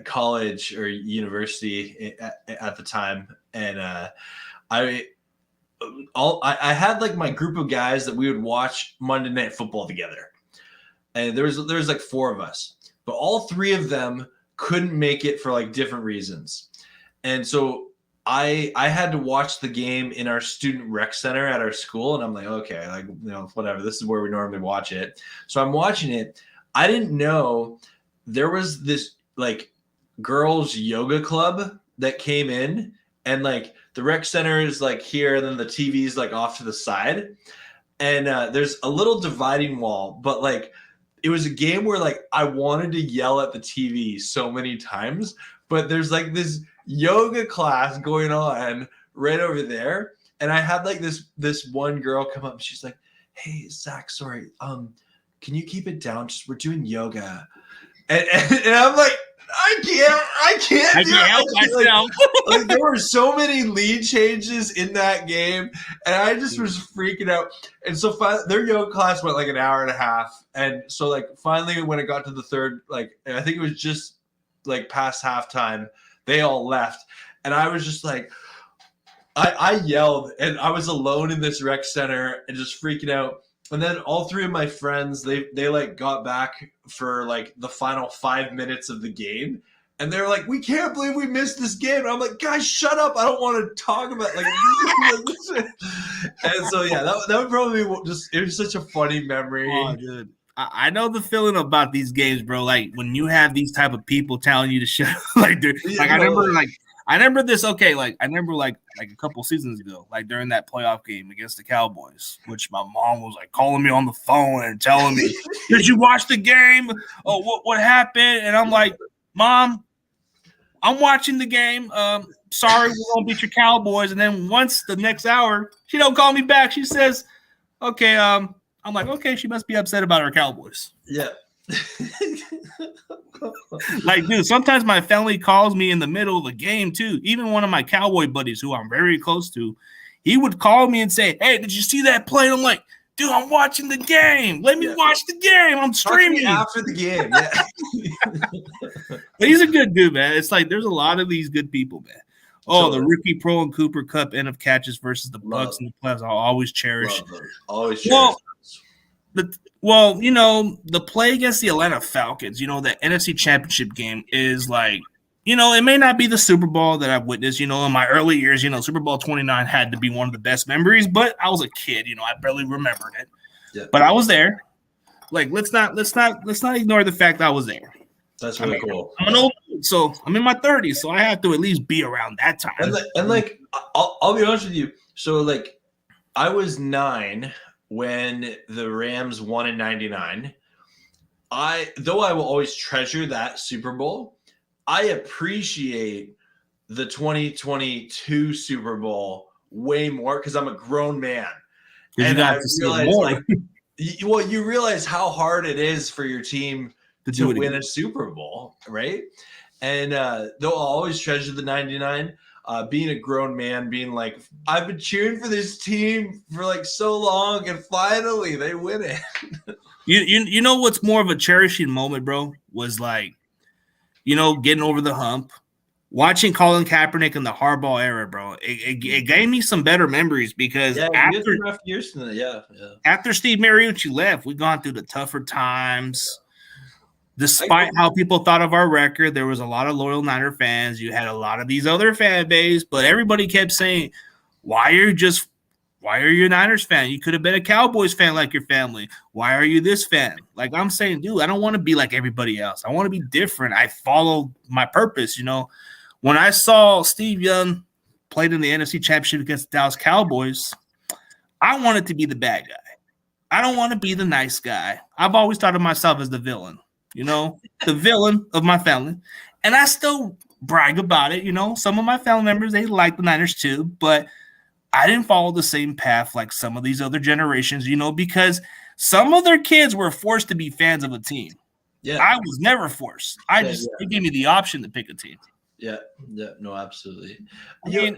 college or university at the time, and I had like my group of guys that we would watch Monday Night Football together, and there was like 4 of us, but all 3 of them couldn't make it for like different reasons, and so I had to watch the game in our student rec center at our school, and I'm like, okay, like whatever, this is where we normally watch it, so I'm watching it. I didn't know there was this like girls yoga club that came in, and like the rec center is like here, and then the TV's like off to the side, and there's a little dividing wall, but like it was a game where like I wanted to yell at the TV so many times, but there's like this yoga class going on right over there, and I had like this one girl come up, and she's like, "Hey Zach, sorry, can you keep it down? Just we're doing yoga." And I'm like, I can't help myself. Like there were so many lead changes in that game, and I just was freaking out. And so their yoga class went like an hour and a half. And so like finally when it got to the third, like I think it was just like past halftime, they all left. And I was just like, I yelled, and I was alone in this rec center and just freaking out. And then all 3 of my friends, they like got back for like the final 5 minutes of the game. And they're like, "We can't believe we missed this game." And I'm like, "Guys, shut up. I don't want to talk about like." And so, yeah, that would probably it was such a funny memory. Oh, dude. I know the feeling about these games, bro. Like when you have these type of people telling you to shut up, like, dude, like I remember this. Okay, like I remember like a couple seasons ago, like during that playoff game against the Cowboys, which my mom was like calling me on the phone and telling me, "Did you watch the game? Oh, what happened?" And I'm like, "Mom, I'm watching the game. Sorry, we're gonna beat your Cowboys." And then once the next hour, she don't call me back. She says, "Okay, I'm like, okay, she must be upset about her Cowboys." Yeah. Like, dude, sometimes my family calls me in the middle of the game too. Even one of my Cowboy buddies who I'm very close to, he would call me and say, "Hey, did you see that play?" And I'm like, "Dude, I'm watching the game. Let me watch the game. I'm streaming after the game." Yeah. But he's a good dude, man. It's like there's a lot of these good people, man. Oh, the Rookie Pro and Cooper Cup end of catches versus the Bucks and the playoffs. I'll always cherish. Always cherish. Well, the play against the Atlanta Falcons, the NFC Championship game is like, it may not be the Super Bowl that I've witnessed, in my early years, Super Bowl 29 had to be one of the best memories, but I was a kid, I barely remembered it. Yeah. But I was there. Like, let's not ignore the fact I was there. That's really cool. I'm an old dude, so I'm in my 30s, so I have to at least be around that time. And I'll be honest with you. So like, I was 9 when the Rams won in 99. Though I will always treasure that Super Bowl, I appreciate the 2022 Super Bowl way more because I'm a grown man. And I realize, you realize how hard it is for your team to win a Super Bowl, right? And though I'll always treasure the 99, being a grown man, being like, I've been cheering for this team for like so long, and finally they win it. You know what's more of a cherishing moment, bro, was like, getting over the hump watching Colin Kaepernick in the Harbaugh era, bro, it gave me some better memories because after rough years, after Steve Mariucci left, we gone through the tougher times. Despite how people thought of our record, there was a lot of loyal Niner fans. You had a lot of these other fan base, but everybody kept saying, why are you a Niners fan? You could have been a Cowboys fan like your family. Why are you this fan? Like I'm saying, dude, I don't want to be like everybody else. I want to be different. I follow my purpose, you know. When I saw Steve Young played in the NFC Championship against the Dallas Cowboys, I wanted to be the bad guy. I don't want to be the nice guy. I've always thought of myself as the villain, you know, the villain of my family. And I still brag about it, you know. Some of my family members, they like the Niners too, but I didn't follow the same path like some of these other generations, you know, because some of their kids were forced to be fans of a team. Yeah. I was never forced. They gave me the option to pick a team. Yeah, no, absolutely. I mean,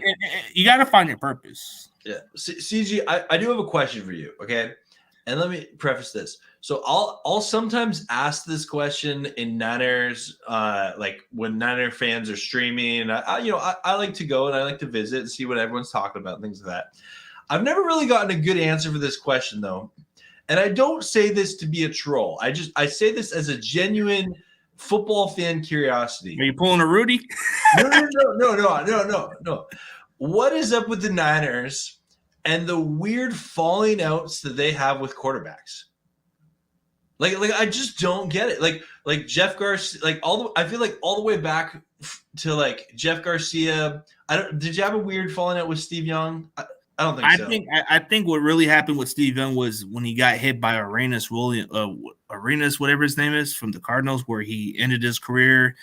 you got to find your purpose. Yeah. CG, I do have a question for you, okay? And let me preface this. So I'll sometimes ask this question in Niners, like when Niner fans are streaming. I like to go and I like to visit and see what everyone's talking about, things like that. I've never really gotten a good answer for this question though, and I don't say this to be a troll. I say this as a genuine football fan curiosity. Are you pulling a Rudy? No. What is up with the Niners and the weird falling outs that they have with quarterbacks? Like I just don't get it. Like Jeff Garcia, I feel like all the way back to like Jeff Garcia. Did you have a weird falling out with Steve Young? I don't think so. I think what really happened with Steve Young was when he got hit by Arenas, whatever his name is, from the Cardinals, where he ended his career.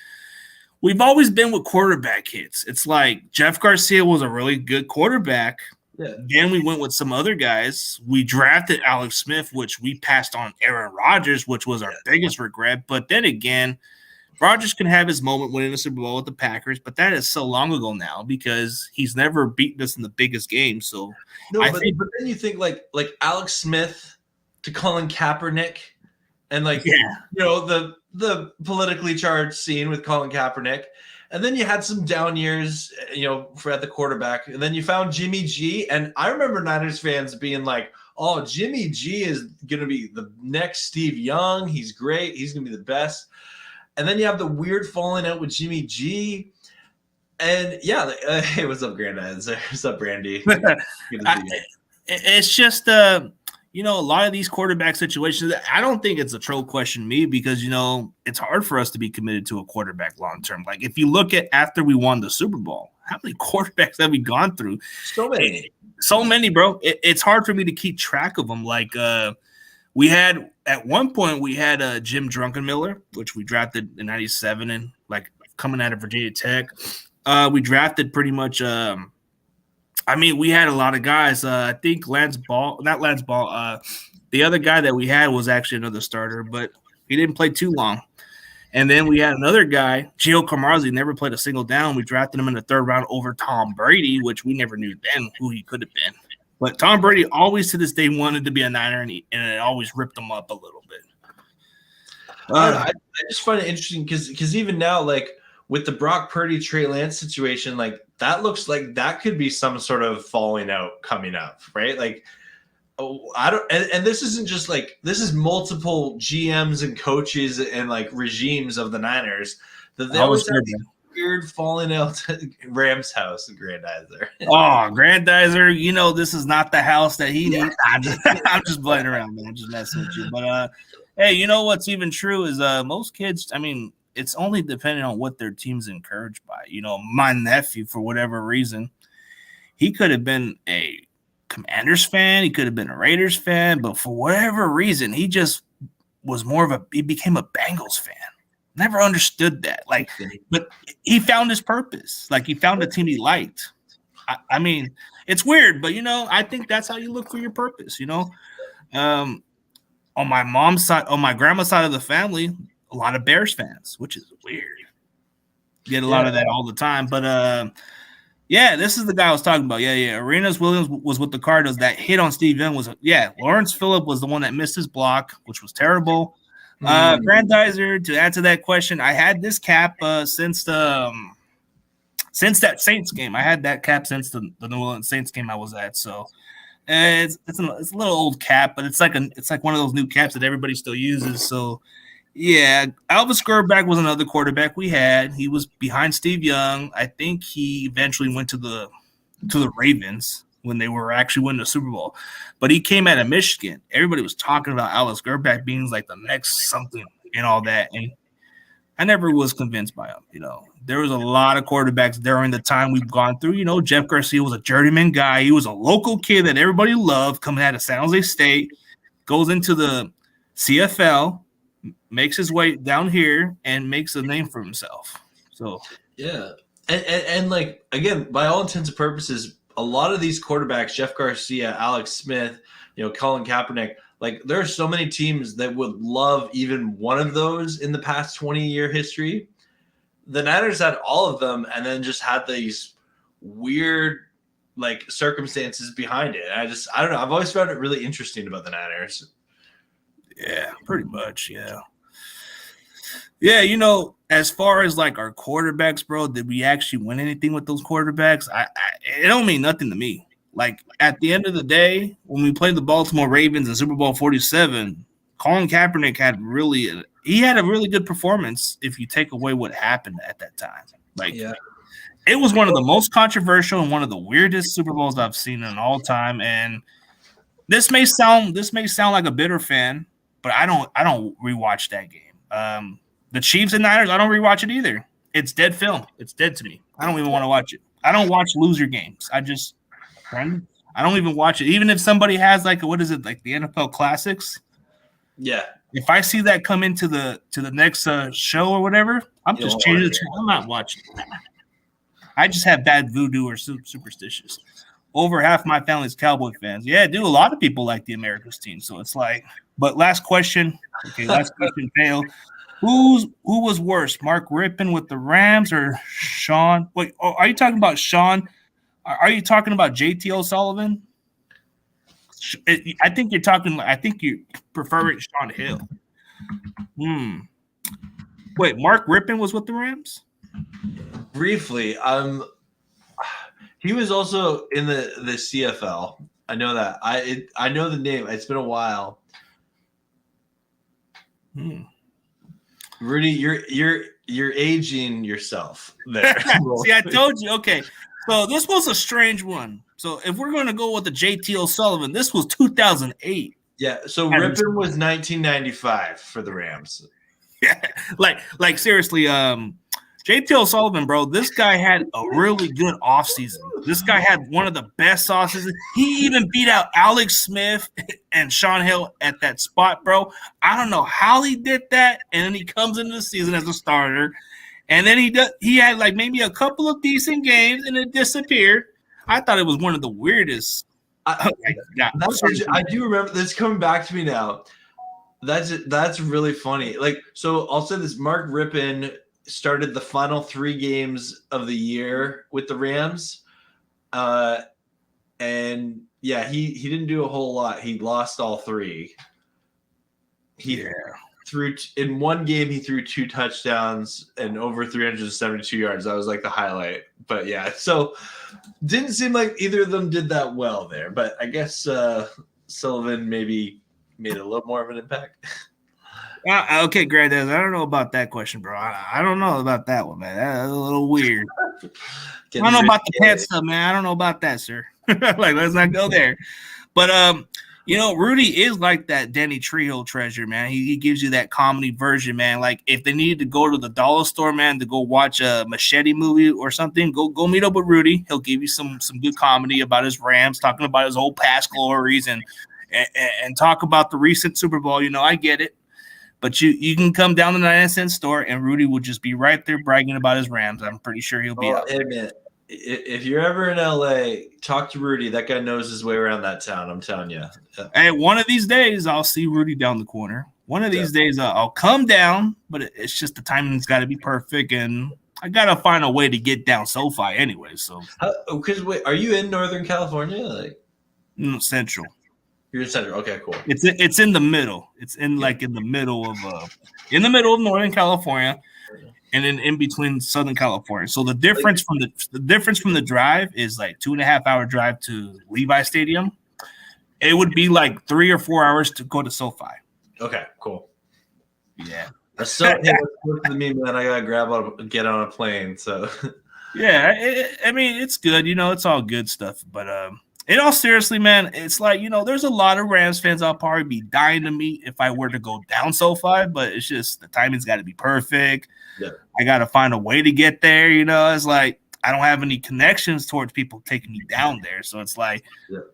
We've always been with quarterback hits. It's like Jeff Garcia was a really good quarterback. Yeah. Then we went with some other guys. We drafted Alex Smith, which we passed on Aaron Rodgers, which was our biggest regret. But then again, Rodgers can have his moment winning the Super Bowl with the Packers, but that is so long ago now because he's never beaten us in the biggest game. So but then you think like Alex Smith to Colin Kaepernick, and the politically charged scene with Colin Kaepernick, and then you had some down years, for at the quarterback, and then you found Jimmy G, and I remember Niners fans being like, "Oh, Jimmy G is going to be the next Steve Young. He's great. He's going to be the best." And then you have the weird falling out with Jimmy G. And hey, what's up, Grandizer? What's up, Brandy? It's just, a lot of these quarterback situations, I don't think it's a troll question to me because, it's hard for us to be committed to a quarterback long term. Like if you look at after we won the Super Bowl, how many quarterbacks have we gone through? So many. So many, bro. It's hard for me to keep track of them. Like, we had at one point Jim Druckenmiller, which we drafted in '97, and like coming out of Virginia Tech, we drafted pretty much. We had a lot of guys. I think not Lance Ball. The other guy that we had was actually another starter, but he didn't play too long. And then we had another guy, Gio Camarzi, never played a single down. We drafted him in the third round over Tom Brady, which we never knew then who he could have been. But Tom Brady always to this day wanted to be a Niner, and it always ripped him up a little bit. I just find it interesting because even now, like with the Brock Purdy, Trey Lance situation, like that looks like that could be some sort of falling out coming up, right? Like, and this isn't just like this is multiple GMs and coaches and like regimes of the Niners that they always have weird falling out at Rams house in Grandizer. Oh, Grandizer, this is not the house that he needs. I'm just playing around, man. I'm just messing with you. But hey, what's even true is most kids, it's only depending on what their team's encouraged by. My nephew, for whatever reason, he could have been a Commanders fan, he could have been a Raiders fan, but for whatever reason, he just was he became a Bengals fan. Never understood that. But he found his purpose. Like he found a team he liked. It's weird, but I think that's how you look for your purpose. On my mom's side, on my grandma's side of the family, a lot of Bears fans, which is weird. Get a lot of that all the time. But this is the guy I was talking about. Arenas Williams was with the Cardinals. That hit on Steve Young was Lawrence Phillip was the one that missed his block, which was terrible. Grandizer, to answer that question, I had this cap since the since that Saints game. I had that cap since the New Orleans Saints game I was at. So it's a little old cap, but it's like one of those new caps that everybody still uses. So yeah, Alvis Gerback was another quarterback we had. He was behind Steve Young. I think he eventually went to the Ravens when they were actually winning the Super Bowl. But he came out of Michigan. Everybody was talking about Alvis Gerback being like the next something and all that. And I never was convinced by him. There was a lot of quarterbacks during the time we've gone through. Jeff Garcia was a journeyman guy. He was a local kid that everybody loved coming out of San Jose State, goes into the CFL, makes his way down here, and makes a name for himself. So yeah. And like, again, by all intents and purposes, a lot of these quarterbacks, Jeff Garcia, Alex Smith, Colin Kaepernick, like there are so many teams that would love even one of those in the past 20-year history. The Niners had all of them and then just had these weird like circumstances behind it. I don't know. I've always found it really interesting about the Niners. Yeah, pretty much. Yeah. Yeah, as far as like our quarterbacks, bro, did we actually win anything with those quarterbacks? It don't mean nothing to me. Like at the end of the day, when we played the Baltimore Ravens in Super Bowl 47, Colin Kaepernick had a really good performance if you take away what happened at that time. Like It was one of the most controversial and one of the weirdest Super Bowls I've seen in all time. And this may sound like a bitter fan, but I don't rewatch that game. The Chiefs and Niners, I don't rewatch it either. It's dead film. It's dead to me. I don't even want to watch it. I don't watch loser games. I don't even watch it. Even if somebody has like the NFL Classics. Yeah. If I see that come into the next show or whatever, I'm just changing it. I'm not watching. I just have bad voodoo or superstitious. Over half my family's Cowboy fans. Yeah, dude, a lot of people like the America's team. So it's like, but last question. Okay, last question, Payo. Who was worse, Mark Rippon with the Rams or Sean? Wait, are you talking about Sean? Are you talking about JT O'Sullivan? I think you're preferring Sean Hill. Wait, Mark Rippon was with the Rams? Briefly, he was also in the CFL. I know that. I know the name. It's been a while. Rudy, you're aging yourself there. See, I told you. Okay, so this was a strange one. So if we're going to go with the JT O'Sullivan, this was 2008. Yeah, so Rippon was 1995 for the Rams. Yeah, like seriously, JT O'Sullivan, bro, this guy had a really good offseason. This guy had one of the best offseasons. He even beat out Alex Smith and Sean Hill at that spot, bro. I don't know how he did that. And then he comes into the season as a starter. And then he had like maybe a couple of decent games and it disappeared. I thought it was one of the weirdest. I do remember this coming back to me now. That's really funny. Like, so I'll say this: Mark Rippon started the final 3 games of the year with the Rams. And yeah, he didn't do a whole lot. He lost all 3. He threw in one game, he threw 2 touchdowns and over 372 yards. That was like the highlight. But yeah, so didn't seem like either of them did that well there. But I guess Sullivan maybe made a little more of an impact. Okay, Greg, I don't know about that question, bro. I don't know about that one, man. That's a little weird. I don't know about the pet stuff, man. I don't know about that, sir. Like, let's not go there. But Rudy is like that Denny Trejo treasure, man. He gives you that comedy version, man. Like, if they needed to go to the dollar store, man, to go watch a Machete movie or something, go meet up with Rudy. He'll give you some good comedy about his Rams, talking about his old past glories and talk about the recent Super Bowl. I get it. But you can come down to the 99-cent store and Rudy will just be right there bragging about his Rams. I'm pretty sure he'll be out. Hey, man, if you're ever in LA, talk to Rudy. That guy knows his way around that town. I'm telling you. Hey, one of these days I'll see Rudy down the corner. One of these days I'll come down, but it's just the timing's got to be perfect, and I gotta find a way to get down SoFi anyway. So, because wait, are you in Northern California? Central. You're in Central. Okay, cool. It's in the middle. It's in the middle of Northern California. and then in between Southern California. So the difference from the drive is like 2.5 hour drive to Levi Stadium. It would be like 3 or 4 hours to go to SoFi. Okay, cool. Yeah. That's so close to me, man. I gotta get on a plane. So yeah, I mean, it's good. It's all good stuff. But in all seriously, man, it's like, there's a lot of Rams fans I'll probably be dying to meet if I were to go down SoFi, but it's just the timing's got to be perfect. Yeah. I got to find a way to get there. It's like I don't have any connections towards people taking me down there. So it's like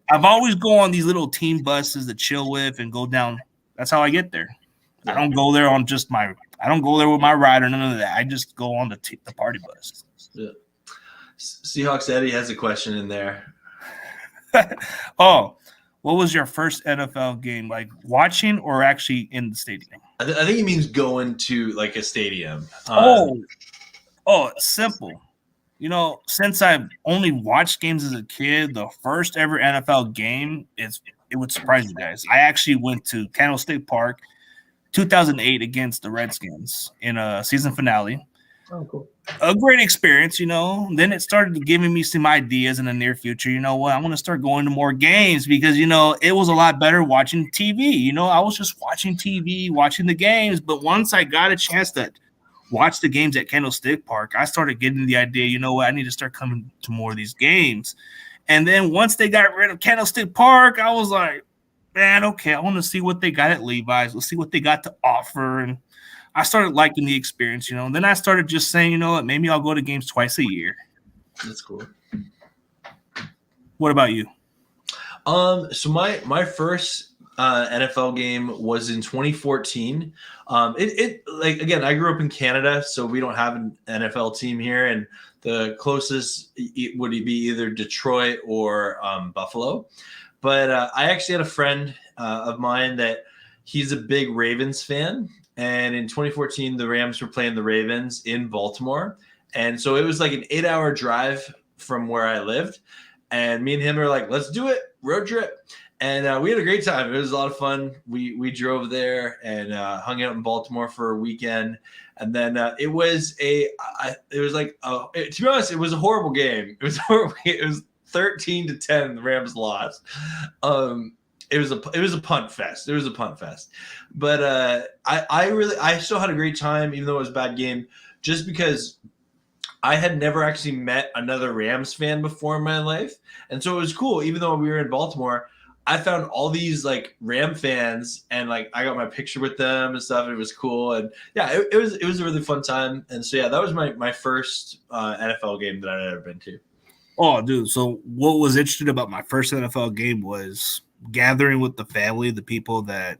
I've always go on these little team buses to chill with and go down. That's how I get there. I don't go there on just I don't go there with my ride or none of that. I just go on the party bus. Yeah. Seahawks Eddie has a question in there. Oh, what was your first NFL game, like watching or actually in the stadium? I think he means going to like a stadium. It's simple. Since I've only watched games as a kid, the first ever NFL game it would surprise you guys. I actually went to Candlestick Park 2008 against the Redskins in a season finale. Oh, cool. A great experience, Then it started giving me some ideas in the near future. You know what? I want to start going to more games because, it was a lot better watching TV. I was just watching TV, watching the games. But once I got a chance to watch the games at Candlestick Park, I started getting the idea, you know what? I need to start coming to more of these games. And then once they got rid of Candlestick Park, I was like, man, okay, I want to see what they got at Levi's. Let's see what they got to offer. And I started liking the experience, And then I started just saying, you know what, maybe I'll go to games twice a year. That's cool. What about you? So my first NFL game was in 2014. It like, again, I grew up in Canada, so we don't have an NFL team here, and the closest would be either Detroit or Buffalo. But I actually had a friend of mine that he's a big Ravens fan. And in 2014, the Rams were playing the Ravens in Baltimore. And so it was like an 8-hour drive from where I lived. And me and him were like, let's do it, road trip. And we had a great time. It was a lot of fun. We drove there and hung out in Baltimore for a weekend. And then to be honest, it was a horrible game. It was horrible. It was 13-10. The Rams lost. It was a punt fest. It was a punt fest. But I still had a great time, even though it was a bad game, just because I had never actually met another Rams fan before in my life. And so it was cool. Even though we were in Baltimore, I found all these like Ram fans, and like I got my picture with them and stuff. And it was cool. And yeah, it was a really fun time. And so yeah, that was my first NFL game that I'd ever been to. Oh, dude. So what was interesting about my first NFL game was gathering with the family, the people that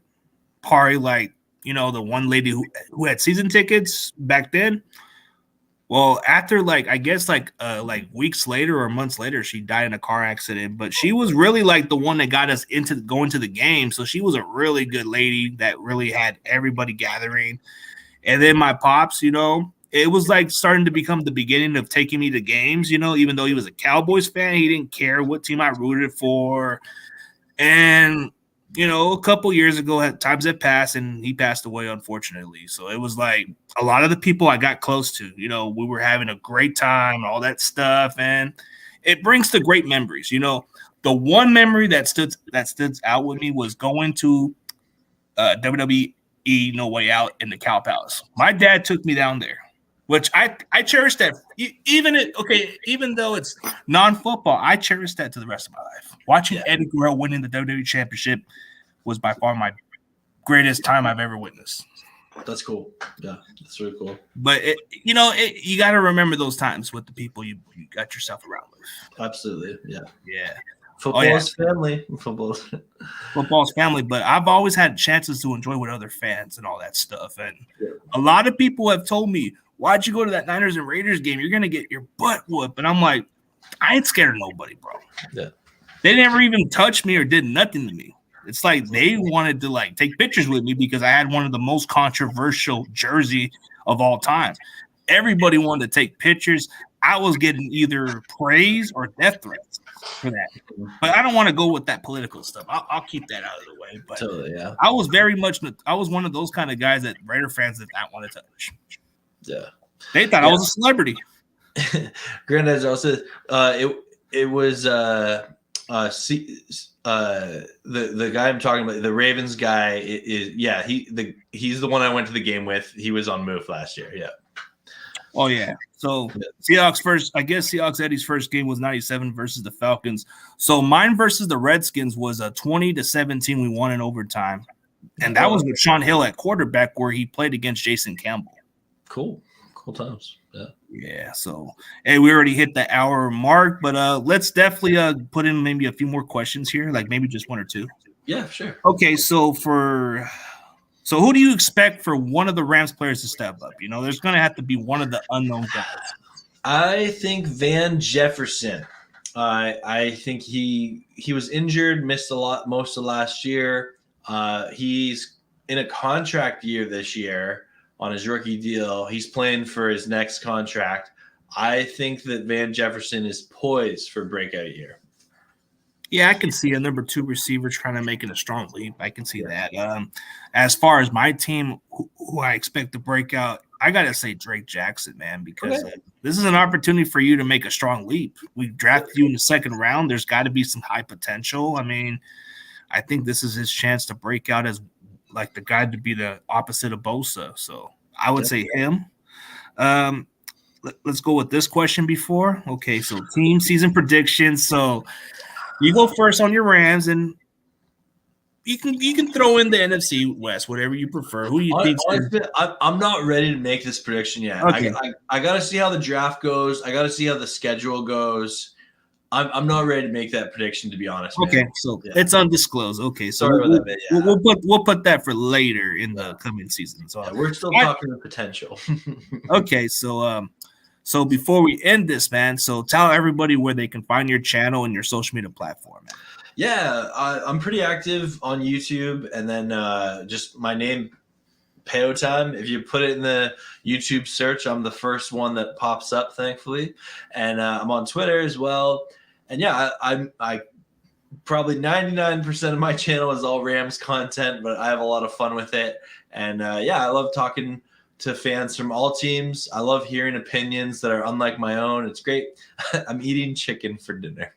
probably like, the one lady who had season tickets back then. Well, after I guess weeks later or months later, she died in a car accident. But she was really like the one that got us into going to the game. So she was a really good lady that really had everybody gathering. And then my pops, it was like starting to become the beginning of taking me to games, even though he was a Cowboys fan, he didn't care what team I rooted for. And, a couple years ago, times had passed and he passed away, unfortunately. So it was like a lot of the people I got close to, we were having a great time, all that stuff. And it brings the great memories. The one memory that stood out with me was going to WWE No Way Out in the Cow Palace. My dad took me down there, which I cherish that. Even though it's non-football, I cherish that to the rest of my life. Watching Eddie Guerrero winning the WWE Championship was by far my greatest time I've ever witnessed. That's cool. Yeah, that's really cool. But you got to remember those times with the people you got yourself around with. Absolutely. Yeah. Yeah. Football's family. Football's family. But I've always had chances to enjoy with other fans and all that stuff. And a lot of people have told me, why'd you go to that Niners and Raiders game? You're going to get your butt whooped. And I'm like, I ain't scared of nobody, bro. Yeah. They never even touched me or did nothing to me. It's like they wanted to take pictures with me because I had one of the most controversial jersey of all time. Everybody wanted to take pictures. I was getting either praise or death threats for that. But I don't want to go with that political stuff. I'll keep that out of the way. But totally, yeah. I was one of those kind of guys that Raider fans did not want to touch. Yeah. They thought I was a celebrity. Granddad's also it was the guy I'm talking about, the Ravens guy he's the one I went to the game with. He was on Move last year. Yeah. Oh yeah. So Seahawks Eddie's first game was 97 versus the Falcons. So mine versus the Redskins was a 20-17. We won in overtime. And that was with Sean Hill at quarterback, where he played against Jason Campbell. Cool times. Yeah. Yeah. So, hey, we already hit the hour mark, but let's definitely put in maybe a few more questions here, like maybe just one or two. Yeah, sure. Okay. So who do you expect for one of the Rams players to step up? You know, there's going to have to be one of the unknown guys. I think Van Jefferson. I think he was injured, missed most of last year. He's in a contract year this year on his rookie deal. He's playing for his next contract. I think that Van Jefferson is poised for a breakout year. Yeah, I can see a number 2 receiver trying to make it a strong leap. I can see that. As far as my team, who I expect to break out, I got to say Drake Jackson, man, because this is an opportunity for you to make a strong leap. We drafted you in the second round. There's got to be some high potential. I mean, I think this is his chance to break out as like the guy to be the opposite of Bosa. So I would say him. Let's go with this question before. Okay, so team season predictions. So you go first on your Rams, and you can throw in the NFC West, whatever you prefer. Who you think? I'm not ready to make this prediction yet. Okay. I got to see how the draft goes. I got to see how the schedule goes. I'm not ready to make that prediction, to be honest. Okay, man. so it's undisclosed. Okay, so we'll put that for later in the coming season. So we're still talking the potential. Okay, so before we end this, man, so tell everybody where they can find your channel and your social media platform, man. Yeah, I'm pretty active on YouTube, and then just my name, Payo Time. If you put it in the YouTube search, I'm the first one that pops up, thankfully. And I'm on Twitter as well. And yeah, I probably 99% of my channel is all Rams content, but I have a lot of fun with it. And yeah, I love talking to fans from all teams. I love hearing opinions that are unlike my own. It's great. I'm eating chicken for dinner.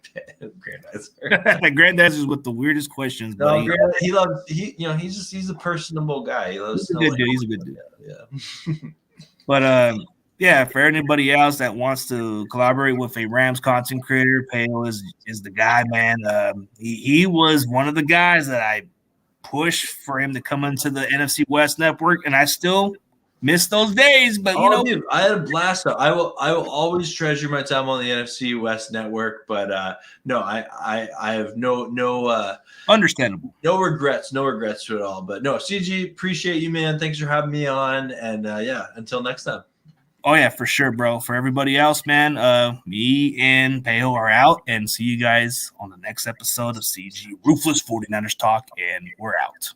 Granddad's is with the weirdest questions. No, he's a personable guy. He loves he's a good dude. He's a good dude. Yeah. But yeah, for anybody else that wants to collaborate with a Rams content creator, Payo is the guy, man. He was one of the guys that I pushed for him to come into the NFC West network, and I still miss those days, but dude, I had a blast. I will always treasure my time on the NFC West network. But no, I have no understandable, no regrets to it all. But no, CG, appreciate you, man. Thanks for having me on, and yeah, until next time. Oh yeah, for sure, bro. For everybody else, man, me and Payo are out, and see you guys on the next episode of CG Ruthless 49ers Talk, and we're out.